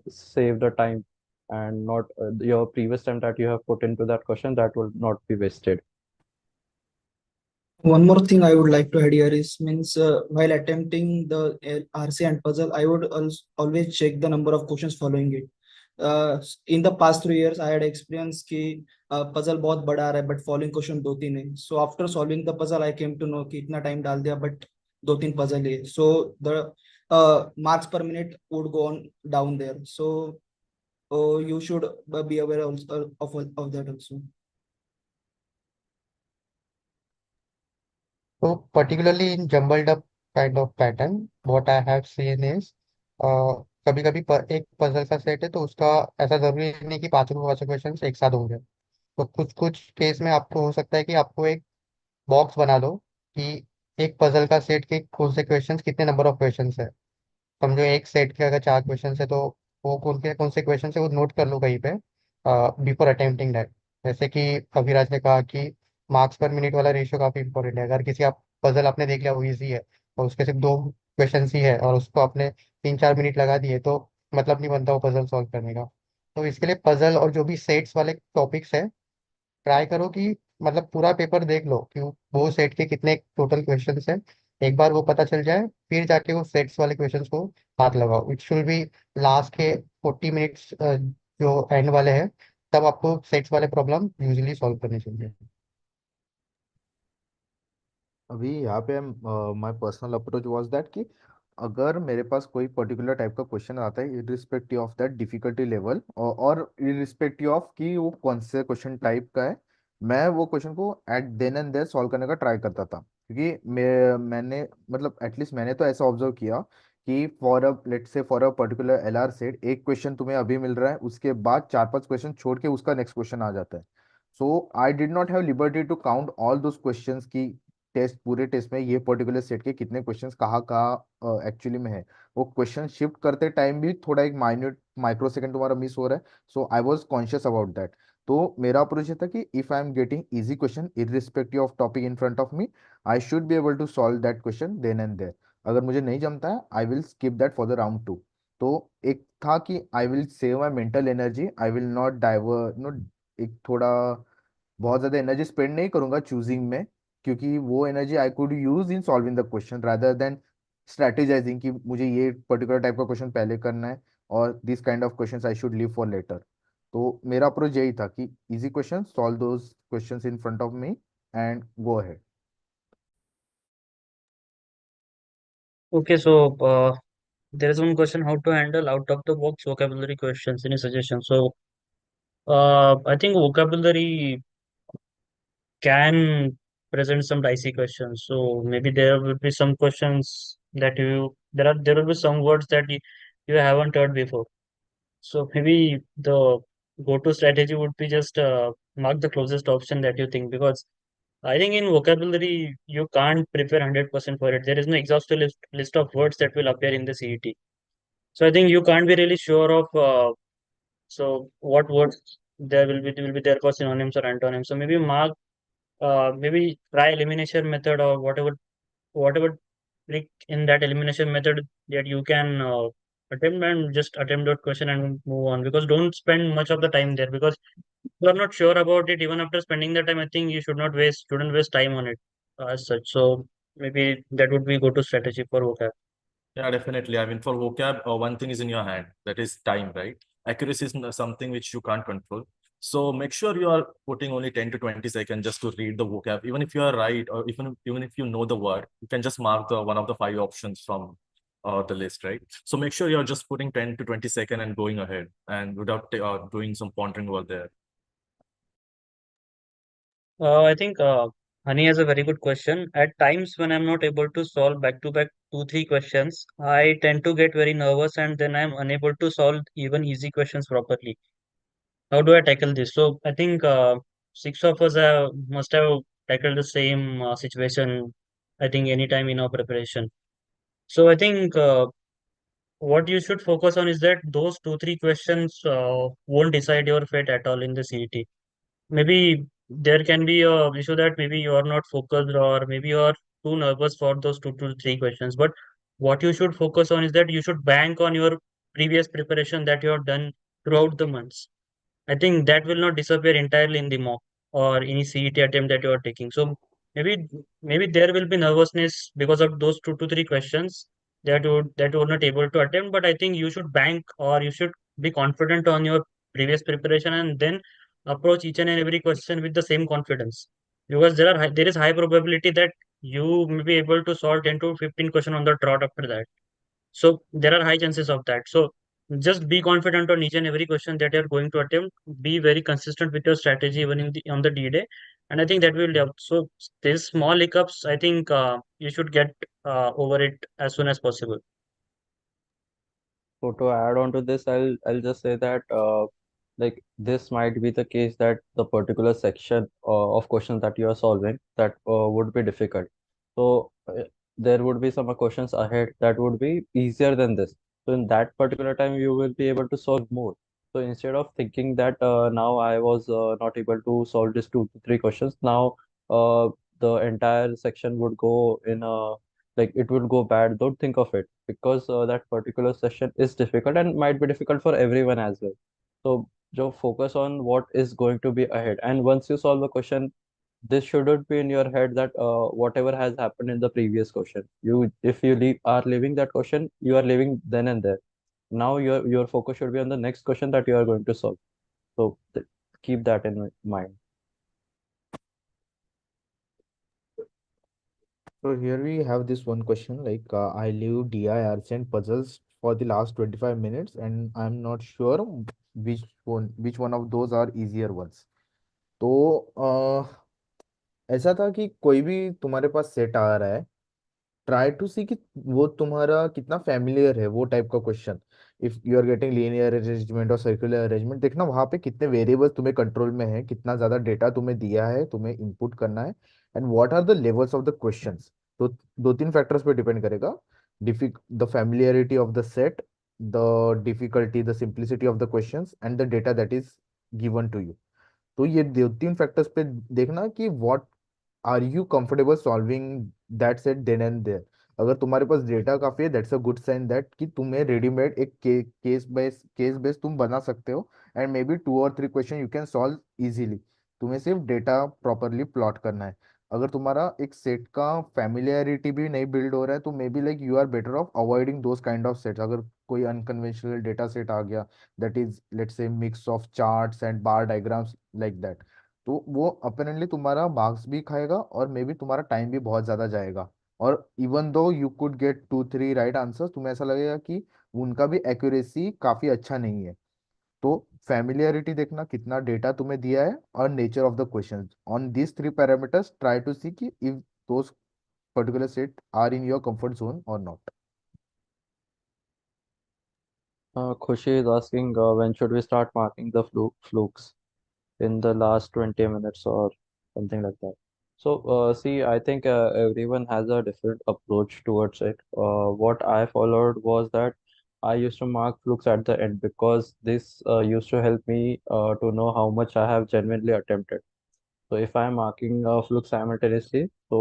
Speaker 4: save the time, and not your previous time that you have put into that question, that will not be wasted.
Speaker 5: One more thing I would like to add here is means while attempting the RC and puzzle, I would always check the number of questions following it. In the past 3 years, I had experienced कि puzzle बहुत बड़ा आ रहा है but following question दो तीन है. So after solving the puzzle, I came to know कि इतना time डाल दिया but दो तीन puzzle है. So the marks per minute would go on down there. So you should be aware of that also.
Speaker 3: So particularly in jumbled up kind of pattern, what I have seen is कभी कभी एक puzzle का set है तो उसका ऐसा जरूरी नहीं कि पांचों पांचों क्वेश्चन एक साथ होंगे। तो कुछ कुछ केस में आपको हो सकता है कि आपको एक बॉक्स बना लो कि एक पजल का सेट के कौन से क्वेश्चंस कितने नंबर ऑफ क्वेश्चंस है। समझो एक सेट के अगर 4 क्वेश्चन है तो वो कौन से क्वेश्चन है वो नोट कर लो कहीं पे बिफोर अटेम्प्टिंग दैट। जैसे कि अभिराज ने कहा कि मार्क्स पर मिनट वाला रेशियो काफी इंपॉर्टेंट है। अगर किसी आप पजल आपने देख लिया वो इजी है और उसके सिर्फ दो क्वेश्चन ही है और उसको आपने 3-4 मिनट लगा दिए तो मतलब नहीं बनता वो पजल सॉल्व करने का। तो इसके लिए पजल और जो भी सेट्स वाले टॉपिक्स है, ट्राई करो कि मतलब पूरा पेपर देख लो कि वो सेट के कितने टोटल क्वेश्चंस हैं। एक बार वो पता चल जाए फिर जाके वो सेट्स वाले क्वेश्चंस को हाथ लगाओ। इट शुड बी लास्ट के 40 मिनट्स जो एंड वाले हैं, तब आपको सेट्स वाले प्रॉब्लम यूजुअली सॉल्व करने चाहिए।
Speaker 1: अभी यहाँ पे my personal approach was that कि अगर मेरे पास कोई पर्टिकुलर टाइप का क्वेश्चन आता है irrespective of that difficulty level और इरिस्पेक्टिव ऑफ कि वो कौन से क्वेश्चन टाइप का है, मैं वो क्वेश्चन को at then and there solve करने का ट्राई करता था। क्योंकि मैंने मतलब एटलीस्ट मैंने तो ऐसा ऑब्जर्व किया कि for a let's say for a particular LR set एक क्वेश्चन तुम्हें अभी मिल रहा है, उसके बाद 4-5 क्वेश्चन छोड़ के उसका नेक्स्ट क्वेश्चन आ जाता है। So I did not have liberty to count all those questions की टेस्ट पूरे टेस्ट में ये पर्टिकुलर सेट के कितने क्वेश्चंस कहाँ कहाँ एक्चुअली में है। वो क्वेश्चन शिफ्ट करते टाइम भी थोड़ा एक माइन्यूट माइक्रो सेकंड तुम्हारा मिस हो रहा है। So I was conscious about that. तो मेरा अप्रोच ये था कि if I am getting easy question irrespective of topic in front of me, I should be able to solve that question then and there. अगर मुझे नहीं जमता है I will skip that for the round 2। तो एक था कि I will save my mental energy, I will not divert no एक थोड़ा बहुत ज्यादा एनर्जी स्पेंड नहीं करूंगा चूजिंग में, क्योंकि वो energy I could use in solving the question rather than strategising कि मुझे ये पर्टिकुलर टाइप का क्वेश्चन पहले करना है और this kind of questions I should leave for later. तो मेरा अप्रोच यही था कि easy question solve those questions in front of me and go ahead.
Speaker 6: Okay, so there is one question: how to handle out of the box vocabulary questions? Any suggestion? So I think vocabulary can present some dicey questions. So maybe there will be some questions that there will be some words that you haven't heard before. So maybe the go-to strategy would be just mark the closest option that you think, because I think in vocabulary you can't prepare 100% for it. There is no exhaustive list of words that will appear in the CET. So I think you can't be really sure of so what words there will be there for synonyms or antonyms. So maybe mark maybe try elimination method or whatever trick in that elimination method that you can attempt, and just attempt that question and move on, because don't spend much of the time there, because you are not sure about it. Even after spending the time, I think you shouldn't waste time on it as such. So maybe that would be go-to strategy for vocab.
Speaker 2: Yeah, definitely. I mean, for vocab, one thing is in your hand, that is time, right? Accuracy is something which you can't control. So make sure you are putting only 10 to 20 seconds just to read the vocab. Even if you are right, or even if you know the word, you can just mark the one of the 5 options from the list, right? So make sure you're just putting 10 to 20 seconds and going ahead, and without doing some pondering over there.
Speaker 6: I think Hani has a very good question. At times when I'm not able to solve back-to-back two, three questions, I tend to get very nervous and then I'm unable to solve even easy questions properly. How do I tackle this? So I think six of us must have tackled the same situation, I think, anytime in our preparation. So I think what you should focus on is that those two, three questions won't decide your fate at all in the CET. Maybe there can be a issue that maybe you are not focused, or maybe you are too nervous for those two to three questions. But what you should focus on is that you should bank on your previous preparation that you have done throughout the months. I think that will not disappear entirely in the mock or any CET attempt that you are taking. So maybe there will be nervousness because of those two to three questions that you are not able to attempt. But I think you should bank, or you should be confident on your previous preparation, and then approach each and every question with the same confidence. Because there is high probability that you may be able to solve 10 to 15 question on the trot after that. So there are high chances of that. So just be confident on each and every question that you're going to attempt. Be very consistent with your strategy even on the D day, and I think that will help. So these small hiccups, I think you should get over it as soon as possible.
Speaker 4: So to add on to this, I'll just say that like this might be the case that the particular section of questions that you are solving that would be difficult. So there would be some questions ahead that would be easier than this. So in that particular time, you will be able to solve more. So instead of thinking that now I was not able to solve this 2 to 3 questions, now the entire section would go in a like it will go bad, don't think of it, because that particular session is difficult and might be difficult for everyone as well. So just focus on what is going to be ahead. And once you solve a question, this shouldn't be in your head that whatever has happened in the previous question. You, if you are leaving that question, you are leaving then and there. Now your focus should be on the next question that you are going to solve. So keep that in mind.
Speaker 1: So here we have this one question like I leave DIRs and puzzles for the last 25 minutes and I'm not sure which one of those are easier ones. तो ऐसा था कि कोई भी तुम्हारे पास set आ रहा है, try to see कि वो तुम्हारा कितना फेमिलियर है, वो टाइप का question. If you are getting linear arrangement और सर्कुलर अरेंजमेंट, देखना वहां पे कितने वेरिएबल्स तुम्हें कंट्रोल में है, कितना ज्यादा डेटा तुम्हें दिया है, तुम्हें इनपुट करना है, and what are the levels of the questions. तो दो तीन फैक्टर्स पे डिपेंड करेगा, the familiarity of the set, the difficulty, the simplicity of the questions and the data that is given to you. तो ये दो तीन फैक्टर्स पे देखना कि what are you comfortable solving that set then and there. अगर तुम्हारे पास डेटा काफी है, that's a good sign that कि तुम्हें रेडीमेड एक केस बेस तुम बना सकते हो, एंड मे बी 2 और 3 question you can solve easily. तुम्हें सिर्फ डेटा प्रॉपरली प्लॉट करना है। अगर तुम्हारा एक सेट का फैमिलियरिटी भी नहीं बिल्ड हो रहा है, तो maybe like you are better off avoiding those kind of sets. अगर कोई अनकन्वेंशनल डेटा सेट आ गया, that is let's say mix of charts and bar diagrams like that, तो वो अपेरेंटली तुम्हारा मार्क्स भी खाएगा और मे बी तुम्हारा टाइम भी बहुत ज्यादा जाएगा। और even though you could get 2 3 right answers, तुम्हें ऐसा लगेगा कि उनका भी एक्यूरेसी काफी अच्छा नहीं है। तो फैमिलियरिटी देखना, कितना डेटा तुम्हें दिया है, और nature of the question. On these 3 parameters try to see कि if those particular set are in your comfort zone और not.
Speaker 4: Khushi is asking when should we start marking the flukes in the last 20 minutes or something like that. So, see, I think everyone has a different approach towards it. What I followed was that I used to mark flukes at the end because this used to help me to know how much I have genuinely attempted. So if I'm marking a fluke simultaneously, so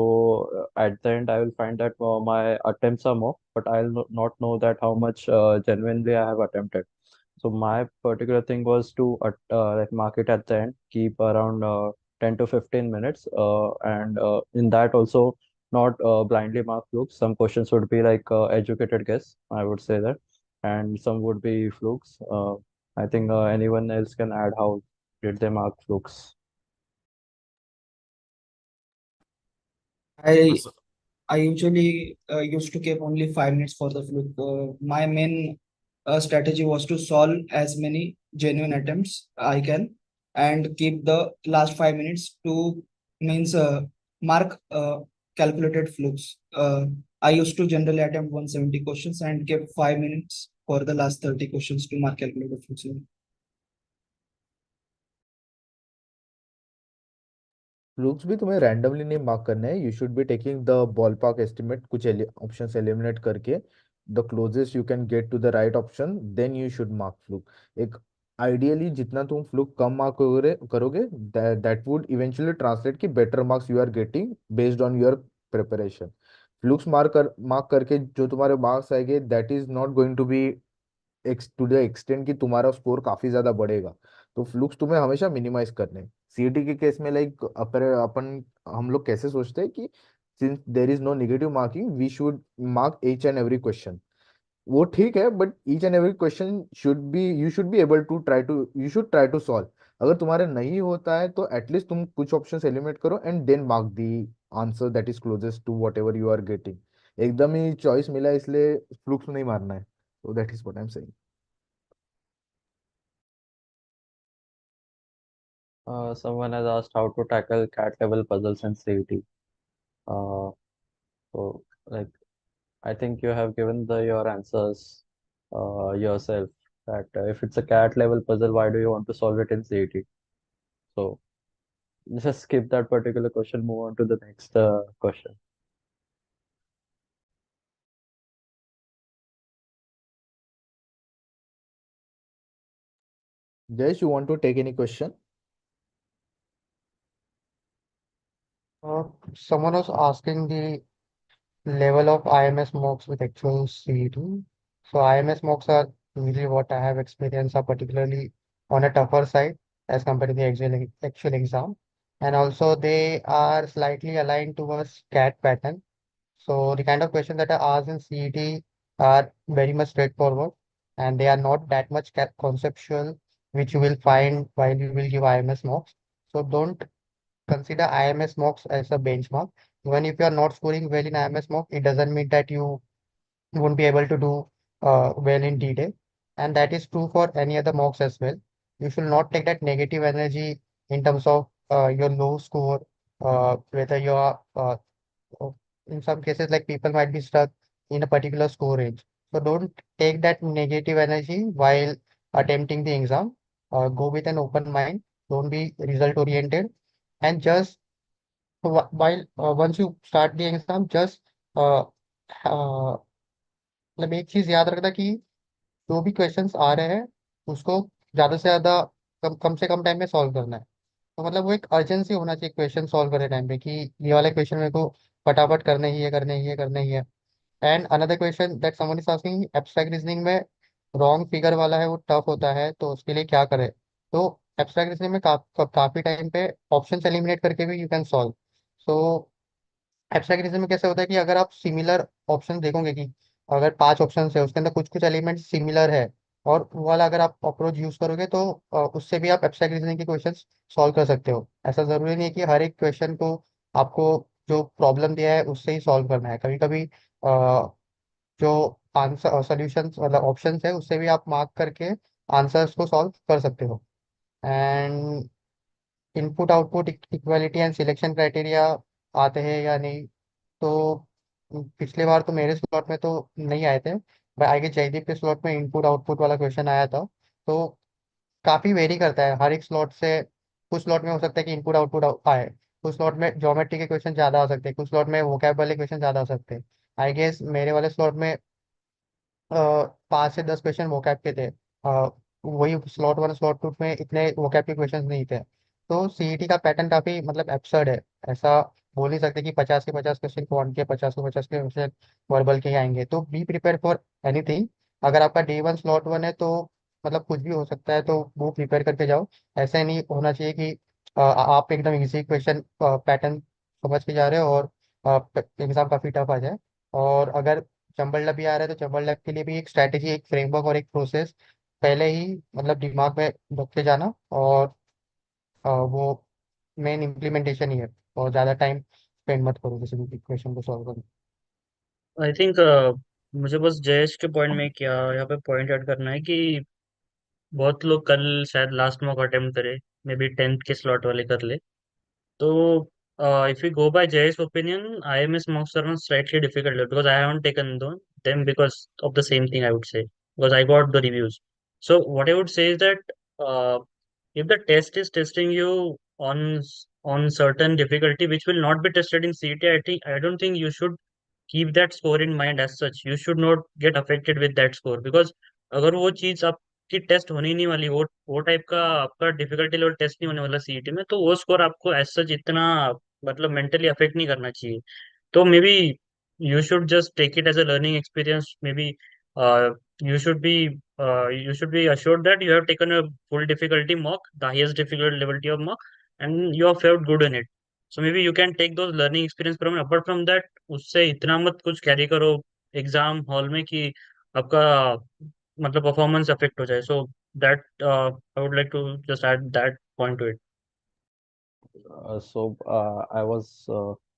Speaker 4: at the end I will find that my attempts are more, but I'll not know that how much genuinely I have attempted. So my particular thing was to like mark it at the end, keep around 10 to 15 minutes, and in that also not blindly mark flukes. Some questions would be like educated guess, I would say that, and some would be flukes. I think anyone else can add how did they mark flukes.
Speaker 5: I
Speaker 2: Prasad.
Speaker 5: I usually used to keep only 5 minutes for the fluke. My main strategy was to solve as many genuine attempts I can and keep the last 5 minutes to means mark calculated flukes. I used to generally attempt 170 questions and keep 5 minutes for the last 30 questions to mark calculated flukes.
Speaker 1: Flukes भी तुम्हें randomly नहीं mark करना है, you should be taking the ball park estimate, कुछ options eliminate करके the closest you can get to the right option, then you should mark fluke. एक ideally जितना तुम फ्लूक कम मार्क करोगे, दैट वुड इवेंचुअली ट्रांसलेट कि better marks you are getting based on your preparation. Flukes mark करके जो तुम्हारे marks आएंगे, that is not going to be to the extent कि तुम्हारा स्कोर काफी ज्यादा बढ़ेगा। तो फ्लूक्स तुम्हें हमेशा मिनिमाइज करने। सीईटी के केस में लाइक अपन हम लोग कैसे सोचते हैं कि since there is no negative marking, we should mark each and every question. वो ठीक है, but each and every question should be, you should be able to try to, you should try to solve. अगर तुम्हारे नहीं होता है तो at least तुम कुछ ऑप्शंस एलिमिनेट करो and then mark the answer that is closest to whatever you are getting. एकदम ही चॉइस मिला है इसलिए फ्लूक्स नहीं मारना है। So that is what I'm saying.
Speaker 4: Someone has asked how to tackle cat level puzzles in CET. Uh, so, like, I think you have given your answers yourself. That if it's a cat level puzzle, why do you want to solve it in CET? So, just skip that particular question, move on to the next question.
Speaker 1: Jayesh, you want to take any question?
Speaker 3: Someone was asking the level of IMS mocks with actual CET. So IMS mocks are usually what I have experienced are particularly on a tougher side as compared to the actual exam. And also they are slightly aligned towards CAT pattern. So the kind of questions that are asked in CET are very much straightforward and they are not that much conceptual, which you will find while you will give IMS mocks. So don't consider IMS mocks as a benchmark. Even if you are not scoring well in IMS mock, it doesn't mean that you won't be able to do well in detail. And that is true for any other mocks as well. You should not take that negative energy in terms of your low score, whether you are uh, in some cases, like people might be stuck in a particular score range. So don't take that negative energy while attempting the exam. Go with an open mind. Don't be result oriented, and just while once you start the exam, just uh, मतलब एक चीज याद रखना कि जो भी questions आ रहे हैं उसको ज्यादा से ज्यादा कम से कम टाइम में सॉल्व करना है। तो मतलब वो एक अर्जेंसी होना चाहिए क्वेश्चन सॉल्व करने टाइम पे कि ये वाले क्वेश्चन मेरे को फटाफट करने ही है करने ही है करने ही है। And another question that someone is asking, abstract reasoning में रॉन्ग फिगर वाला है वो टफ होता है, तो उसके लिए क्या करें? तो एब्स्ट्रैक्ट रीजनिंग में काफी टाइम पे ऑप्शंस एलिमिनेट करके भी you can solve. So abstract reasoning में कैसे होता है कि अगर आप सिमिलर ऑप्शन देखोगे कि अगर 5 ऑप्शन है उसके अंदर कुछ कुछ एलिमेंट सिमिलर है और वो वाला अगर आप अप्रोच यूज करोगे तो उससे भी आप एब्स्ट्रैक्ट रीजनिंग के क्वेश्चन सॉल्व कर सकते हो। ऐसा जरूरी नहीं है कि हर एक क्वेश्चन को आपको जो प्रॉब्लम दिया है उससे ही सॉल्व करना है। कभी कभी जो आंसर सॉल्यूशन मतलब ऑप्शंस है उससे भी आप मार्क करके आंसर्स को सॉल्व कर सकते हो। And input output equality and selection criteria आते हैं या नहीं? तो पिछले बार तो मेरे स्लॉट में तो नहीं आए थे, बट आगे जयदीप के स्लॉट में इनपुट आउटपुट वाला क्वेश्चन आया था। तो काफी वेरी करता है हर एक स्लॉट से। कुछ स्लॉट में हो सकता है कि इनपुट आउटपुट आए, कुछ स्लॉट में ज्योमेट्री के क्वेश्चन ज्यादा आ सकते हैं, कुछ स्लॉट में वोकैब वाले क्वेश्चन ज्यादा आ सकते हैं। आई गेस मेरे वाले स्लॉट में 5 से 10 क्वेश्चन वोकैब के थे। वही स्लॉट वन स्लॉट टू में इतने वोकैब के क्वेश्चन नहीं थे। तो सीईटी का पैटर्न काफी मतलब एब्सर्ड है। ऐसा बोल नहीं सकते कि 50 के 50 क्वेश्चन क्वांट के 50 के 50 क्वेश्चन वर्बल के ही आएंगे। तो बी प्रिपेयर फॉर एनीथिंग। अगर आपका डे वन स्लॉट वन है तो मतलब कुछ भी हो सकता है, तो वो प्रिपेयर करके जाओ। ऐसा नहीं होना चाहिए कि आप एकदम इजी क्वेश्चन पैटर्न समझ के जा रहे हो और एग्जाम काफी टफ आ जाए। और अगर चंबल लैब भी आ रहा है तो चंबल लैब के लिए भी एक स्ट्रैटेजी, एक फ्रेमवर्क और एक प्रोसेस पहले ही मतलब दिमाग में रख के जाना। और वो मेन इम्प्लीमेंटेशन ही है। और ज़्यादा टाइम स्पेंड मत करो किसी भी क्वेश्चन को सॉल्व करने
Speaker 6: आई थिंक मुझे बस जयेश के पॉइंट में क्या यहाँ पे पॉइंट ऐड करना है कि बहुत लोग कल शायद लास्ट मॉक अटेम्प्ट करे, मे बी 10th के स्लॉट वाले कर ले। तो if we go by Jay's opinion, IMS mocks are not slightly difficult because I haven't taken them because of the same thing I would say, because I got the reviews. So what I would say is that uh, if the test is testing you on on certain difficulty which will not be tested in CET, I don't think you should keep that score in mind as such. You should not get affected with that score because अगर वो चीज आपकी test होनी नहीं वाली, वो type का आपका डिफिकल्टी लेवल टेस्ट नहीं होने वाला सीईटी में, तो वो स्कोर आपको एज सच इतना मतलब मेंटली अफेक्ट नहीं करना चाहिए। तो maybe you should just take it as a learning experience. Maybe you should be you should be assured that you have taken a full difficulty mock, the highest difficulty of mock, and you have felt good in it. So maybe you can take those learning experience from it. Apart from that, उससे इतना मत कुछ carry करो exam hall में कि आपका मतलब performance affect हो जाए। So that I would like to just add that point to it.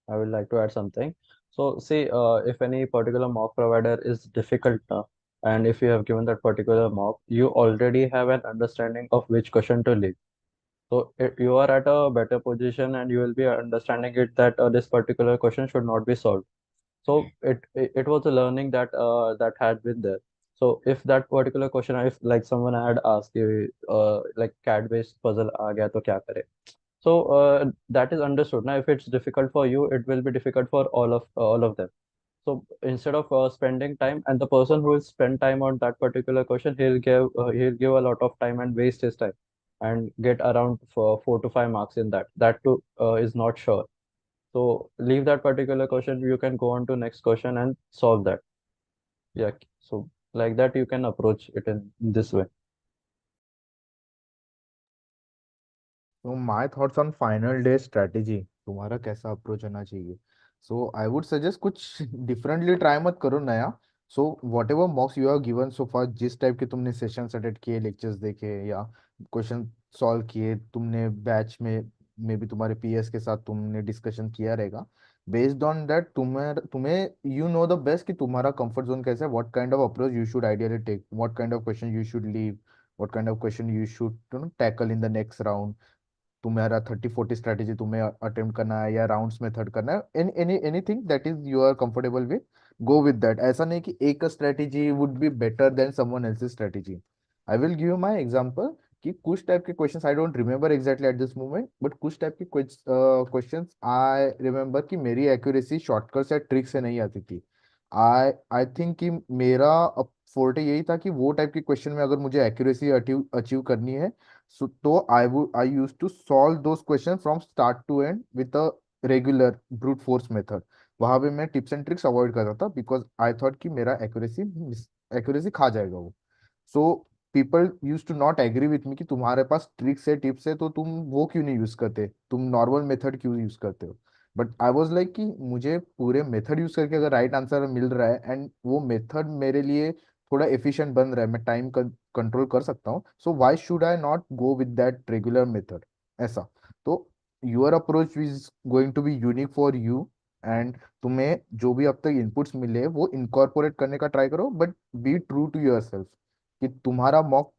Speaker 4: I would like to add something. So, see, if any particular mock provider is difficult, and if you have given that particular mock, you already have an understanding of which question to leave. So, you are at a better position, and you will be understanding it that this particular question should not be solved. So, it was a learning that that had been there. So, if that particular question, if like someone had asked you, like CAD-based puzzle आ गया तो क्या करें? So that is understood. Now, if it's difficult for you, it will be difficult for all of them. So instead of spending time, and the person who will spend time on that particular question, he'll give a lot of time and waste his time, and get around for 4 to 5 marks in that. That too is not sure. So leave that particular question, you can go on to next question and solve that. Yeah. So like that you can approach it in this way.
Speaker 1: तो my thoughts on final day strategy, तुम्हारा कैसा approach होना चाहिए? So I would suggest कुछ differently try मत करो नया। So whatever mocks you have given so far, जिस टाइप के तुमने सेशंस अटेंड किए, लेक्चर्स देखे या क्वेश्चन सॉल्व किए, तुमने बैच में मे भी तुम्हारे पीएस के साथ तुमने डिस्कशन किया रहेगा। बेस्ड ऑन दैट तुम्हें तुम्हें यू नो द बेस्ट कि तुम्हारा कंफर्ट जोन कैसा है, what kind of approach you should ideally take, what kind of question you should leave, what kind of question you should tackle in the next round. तुम्हारा 30-40 strategy तुम्हें attempt करना है या rounds method करना है, any any anything that is you are comfortable with, go with that. ऐसा नहीं कि एक strategy would be better than someone else's strategy. I will give my example कि कुछ टाइप के questions I don't remember exactly at this moment, but कुछ type के questions I remember कि मेरी एक्यूरेसी शॉर्टकट या ट्रिक से नहीं आती थी। आई आई थिंक कि मेरा फोर्टे यही था कि वो टाइप के क्वेश्चन में अगर मुझे एक्यूरेसी अचीव अचीव करनी है, तो I used to solve those questions from start to end with a regular brute force method। वहां पे मैं टिप्स एंड ट्रिक्स अवॉइड करता था बिकॉज आई थॉट कि मेरा एक्यूरेसी खा जाएगा वो। So people use to not agree with me कि तुम्हारे पास ट्रिक्स है, टिप्स है, तो तुम वो क्यों नहीं यूज करते, तुम नॉर्मल मेथड क्यों यूज करते हो। बट आई वॉज लाइक कि मुझे पूरे मेथड यूज करके अगर राइट आंसर मिल रहा है एंड वो मेथड मेरे लिए थोड़ा एफिशिएंट बन रहा है, मैं टाइम कंट्रोल कर सकता हूँ, so why should I not go with that regular method. ऐसा। तो your approach is going to be unique for you, and तुम्हें जो भी अब तक इनपुट्स मिले वो इनकॉर्पोरेट करने का ट्राई करो, but be true to yourself कि तुम्हारा मॉक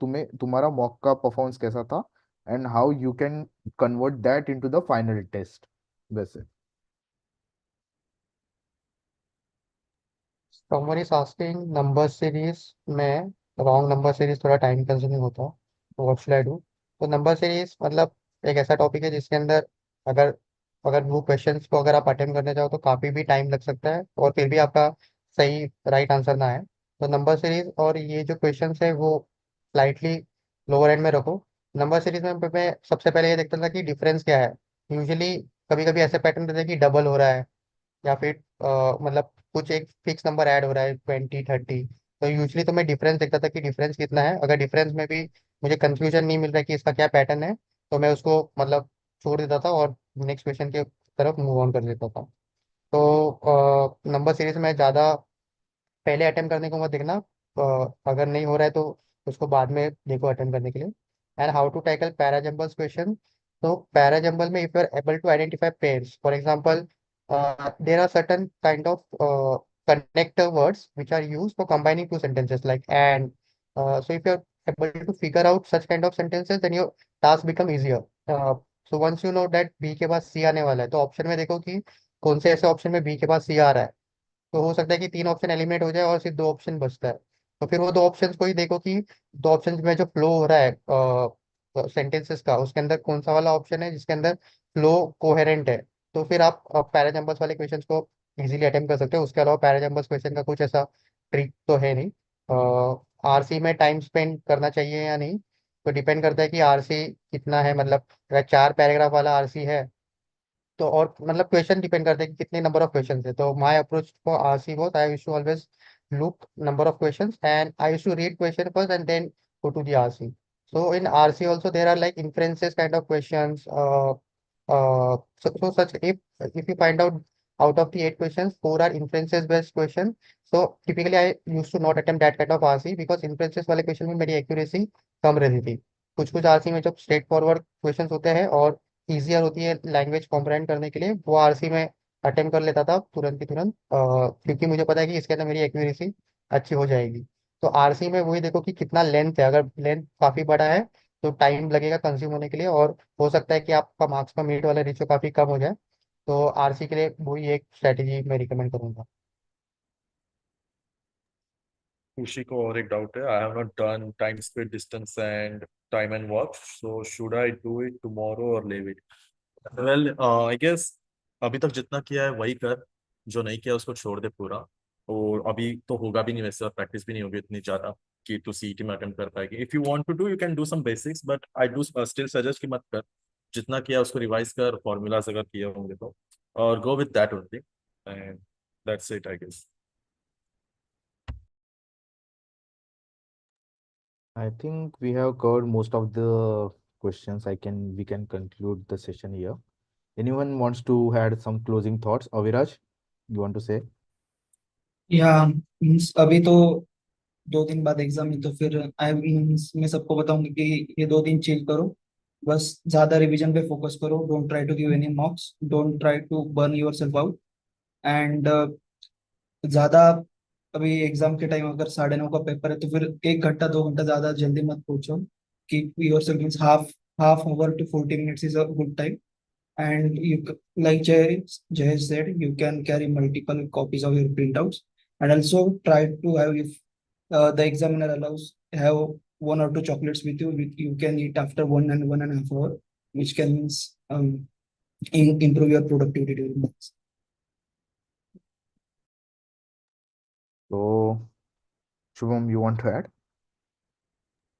Speaker 1: का परफॉर्मेंस कैसा था and how you can convert that into the final test. वैसे।
Speaker 3: Someone is asking number series में रॉन्ग नंबर सीरीज थोड़ा टाइम कंज्यूमिंग होता है, तो व्हाट शुड आई डू? तो नंबर सीरीज मतलब एक ऐसा टॉपिक है जिसके अंदर अगर अगर वो क्वेश्चंस को अगर आप अटेम्प्ट करने जाओ तो काफ़ी भी टाइम लग सकता है और फिर भी आपका सही राइट आंसर ना आए। तो नंबर सीरीज और ये जो क्वेश्चंस है वो स्लाइटली लोअर एंड में रखो। नंबर सीरीज में मैं सबसे पहले ये देखता था कि डिफरेंस क्या है। यूजुअली कभी कभी ऐसे पैटर्न रहते हैं कि डबल हो रहा है या फिर मतलब कुछ एक फिक्स नंबर ऐड हो रहा है 20 30। तो यूजली तो मैं डिफरेंस देखता था कि डिफरेंस कितना है। अगर डिफरेंस में भी मुझे कंफ्यूजन नहीं मिल रहा है कि इसका क्या पैटर्न है, तो मैं उसको मतलब छोड़ देता था और नेक्स्ट क्वेश्चन के तरफ मूव ऑन कर देता था। तो नंबर सीरीज में ज़्यादा पहले अटेम्प्ट करने को मत देखना। अगर नहीं हो रहा है तो उसको बाद में देखो अटेम्प्ट करने के लिए। And how to tackle parajumbles question. तो पैराजम्बल में if you are able to identify pairs, for example there are certain kind of connector words which are used for combining two sentences like and. So if you're able to figure out such kind of sentences, then your task become easier. So once you know that B के बाद C आने वाला है, तो option में देखो कि कौन से ऐसे ऑप्शन में B के बाद C आ रहा है। तो हो सकता है कि तीन ऑप्शन एलिमिनेट हो जाए और सिर्फ दो ऑप्शन बचता है। तो फिर वो दो ऑप्शंस को ही देखो कि दो ऑप्शंस में जो फ्लो हो रहा है सेंटेंसेस का, उसके अंदर कौन सा वाला ऑप्शन है जिसके अंदर फ्लो कोहेरेंट है। तो फिर आप पैराजम्बल्स वाले क्वेश्चंस को इजीली अटेम्प्ट कर सकते हो। उसके अलावा पैराजम्बल्स क्वेश्चन का कुछ ऐसा ट्रिक तो है नहीं। आरसी में टाइम स्पेंड करना चाहिए या नहीं, तो डिपेंड करता है कि आरसी कितना है। मतलब अगर 4 पैराग्राफ वाला आरसी है तो, और मतलब क्वेश्चन डिपेंड करते हैं कि कितने नंबर ऑफ क्वेश्चन है। तो my approach for RC was I used to always look number of questions and I used to read question first and then go to the RC. So in RC also there are like inferences kind of questions. So such if you find out of the 8 questions, 4 are inferences based question. So typically I used to not attempt that kind of RC because inferences वाले question में मेरी accuracy कम रहती थी। कुछ कुछ RC में जब straight forward questions होते हैं और ईजियर होती है लैंग्वेज कॉम्प्रहेंड करने के लिए, वो आरसी में अटेम्प्ट कर लेता था तुरंत की तुरंत, क्योंकि मुझे पता है कि इसके अंदर मेरी एक्यूरेसी अच्छी हो जाएगी। तो आरसी में वही देखो कि कितना लेंथ है। अगर लेंथ काफ़ी बड़ा है तो टाइम लगेगा कंज्यूम होने के लिए और हो सकता है कि आपका मार्क्स का मिनट वाला रेशियो काफ़ी कम हो जाए। तो आरसी के लिए वही एक स्ट्रैटेजी मैं रिकमेंड करूंगा।
Speaker 2: खुशी को और एक डाउट है, I have not done time speed distance and time and work, so should I do it tomorrow और leave it? Well I guess अभी तक जितना किया है वही कर, जो नहीं किया उसको छोड़ दे पूरा। और अभी तो होगा भी नहीं वैसे, और प्रैक्टिस भी नहीं होगी इतनी ज्यादा कि तू सीईटी में अटेम्प्ट कर पाएगी। If you want to do you can do some basics, but I do still suggest कि मत कर। जितना किया उसको रिवाइज कर, फॉर्मूलाज अगर किए होंगे तो। or go with that only. And that's it, I guess.
Speaker 1: I think we have covered most of the questions. We can conclude the session here. Anyone wants to add some closing thoughts? Aviraj, you want to say?
Speaker 5: या means अभी तो 2 दिन बाद exam है, तो फिर I means मैं सबको बताऊंगी कि ये 2 दिन चिल करो, बस ज्यादा रिवीजन पे फोकस करो, don't try to give any mocks, don't try to burn yourself out, and ज्यादा अभी एग्जाम के टाइम अगर 9:30 का पेपर है तो फिर 1 घंटा 2 घंटा ज्यादा जल्दी मत पूछो, कि yourself means half half over to 40 minutes is a good time, and like Jayesh said, you can carry multiple copies of your printouts, and also try to have, if the examiner allows, have 1 or 2 chocolates with you, you can eat after 1 and 1.5 hour, which can improve your productivity during that.
Speaker 1: So, Shubham, you want to add?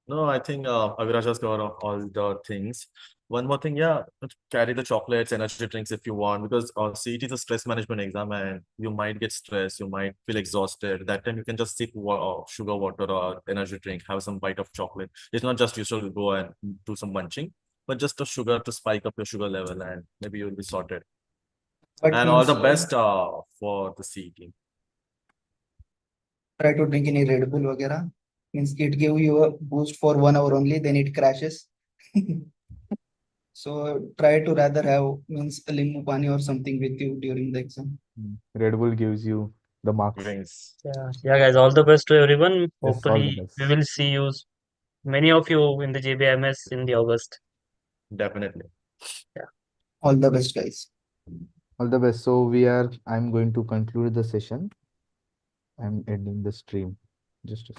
Speaker 2: No, I think Aviraj has covered all the things. One more thing, yeah, carry the chocolates, energy drinks if you want, because CET is a stress management exam and you might get stressed, you might feel exhausted. That time you can just sip sugar water or energy drink, have some bite of chocolate. It's not just usual to go and do some munching, but just a sugar to spike up your sugar level and maybe you'll be sorted.
Speaker 5: But
Speaker 2: And all
Speaker 5: means
Speaker 2: the best for the CET.
Speaker 5: try to drink any Red Bull वगैरह, means it give you a boost for 1 hour only, then it crashes. So try to rather have means a limbu pani or something with you during the exam.
Speaker 1: Red Bull gives you the marks.
Speaker 2: Drinks.
Speaker 6: Yeah, guys, all the best to everyone.
Speaker 1: Yes, all the
Speaker 6: Hopefully, we
Speaker 1: best.
Speaker 6: will see you, many of you, in the JBIMS in the August.
Speaker 2: Definitely.
Speaker 6: Yeah.
Speaker 5: All the best, guys.
Speaker 1: All the best. So I'm going to conclude the session. I'm ending the stream. Just a